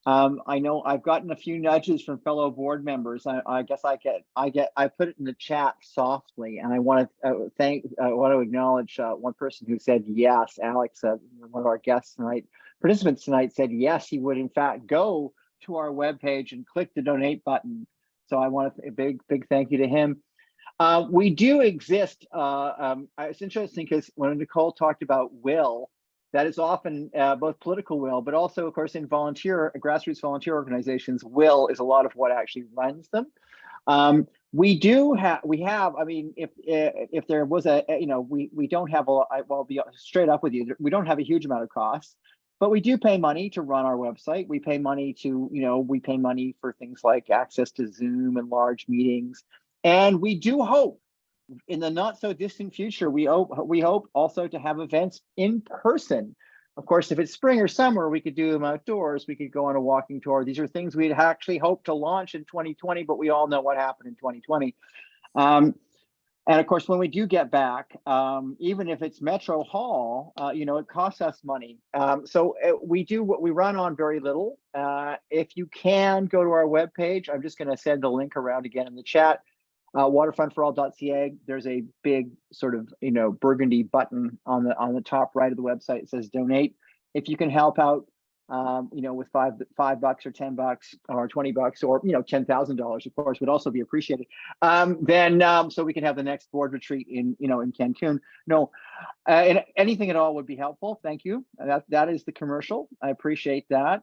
I know I've gotten a few nudges from fellow board members. I guess I put it in the chat softly, and I want to acknowledge one person who said yes. Alex, one of our guests tonight, participants tonight, said yes, he would in fact go to our webpage and click the donate button. So I want a big thank you to him. We do exist. It's interesting because when Nicole talked about will, that is often both political will, but also, of course, in grassroots volunteer organizations, will is a lot of what actually runs them. We have. I mean, if there was we don't have well, I'll be straight up with you. We don't have a huge amount of costs, but we do pay money to run our website. We pay money we pay money for things like access to Zoom and large meetings. And we do hope in the not so distant future, we hope also to have events in person. Of course, if it's spring or summer, we could do them outdoors. We could go on a walking tour. These are things we'd actually hope to launch in 2020, but we all know what happened in 2020. And of course, when we do get back, even if it's Metro Hall, it costs us money. So we run on very little. If you can go to our webpage, I'm just going to send the link around again in the chat. Waterfrontforall.ca. There's a big sort of burgundy button on the top right of the website. It says donate. If you can help out, with $5 or $10 or $20 or $10,000, of course, would also be appreciated. Then so we can have the next board retreat in Cancun. No, and anything at all would be helpful. Thank you. That is the commercial. I appreciate that.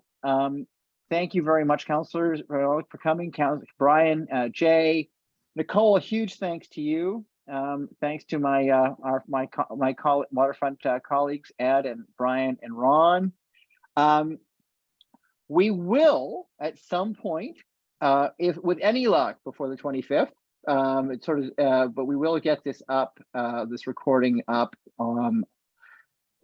Thank you very much, councilors, for coming. Brian, Jay, Nicole, a huge thanks to you. Thanks to my Waterfront colleagues, Ed and Brian and Ron. We will at some point, if with any luck, before the 25th, but we will get this up, this recording up.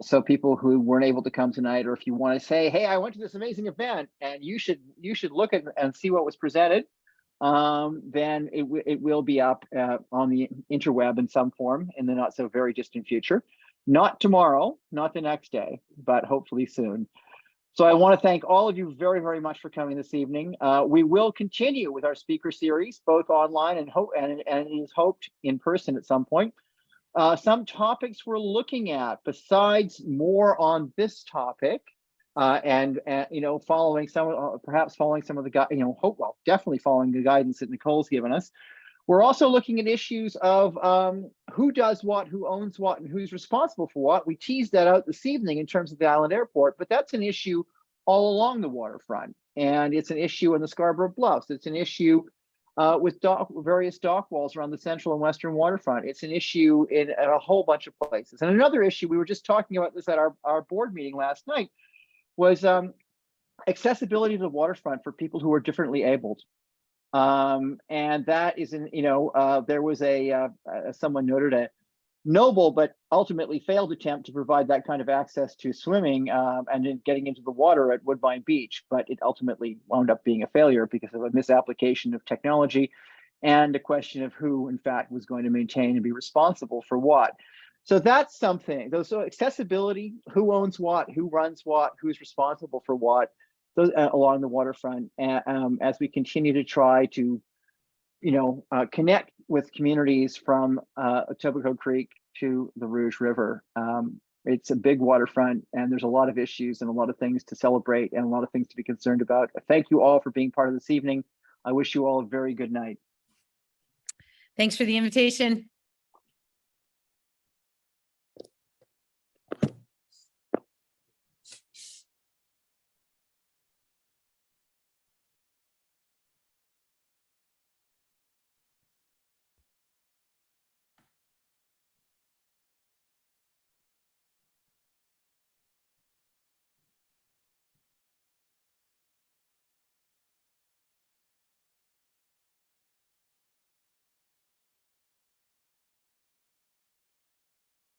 So people who weren't able to come tonight, or if you want to say, hey, I went to this amazing event, and you should look at and see what was presented. Then it will be up on the interweb in some form in the not so very distant future. Not tomorrow, not the next day, but hopefully soon. So I want to thank all of you very, very much for coming this evening. We will continue with our speaker series, both online and it is hoped in person at some point. Some topics we're looking at, besides more on this topic, following perhaps following some of the definitely following the guidance that Nicole's given us. We're also looking at issues of who does what, who owns what, and who's responsible for what. We teased that out this evening in terms of the Island Airport, but that's an issue all along the waterfront, and it's an issue in the Scarborough Bluffs. It's an issue with various dock walls around the central and western waterfront. It's an issue in a whole bunch of places. And another issue, we were just talking about this at our board meeting last night, was accessibility to the waterfront for people who are differently abled. And that is there was someone noted a noble but ultimately failed attempt to provide that kind of access to swimming and in getting into the water at Woodbine Beach, but it ultimately wound up being a failure because of a misapplication of technology and a question of who in fact was going to maintain and be responsible for what. So that's something. So accessibility, who owns what, who runs what, who's responsible for what, those along the waterfront, as we continue to try to, connect with communities from Etobicoke Creek to the Rouge River. It's a big waterfront, and there's a lot of issues and a lot of things to celebrate and a lot of things to be concerned about. Thank you all for being part of this evening. I wish you all a very good night. Thanks for the invitation.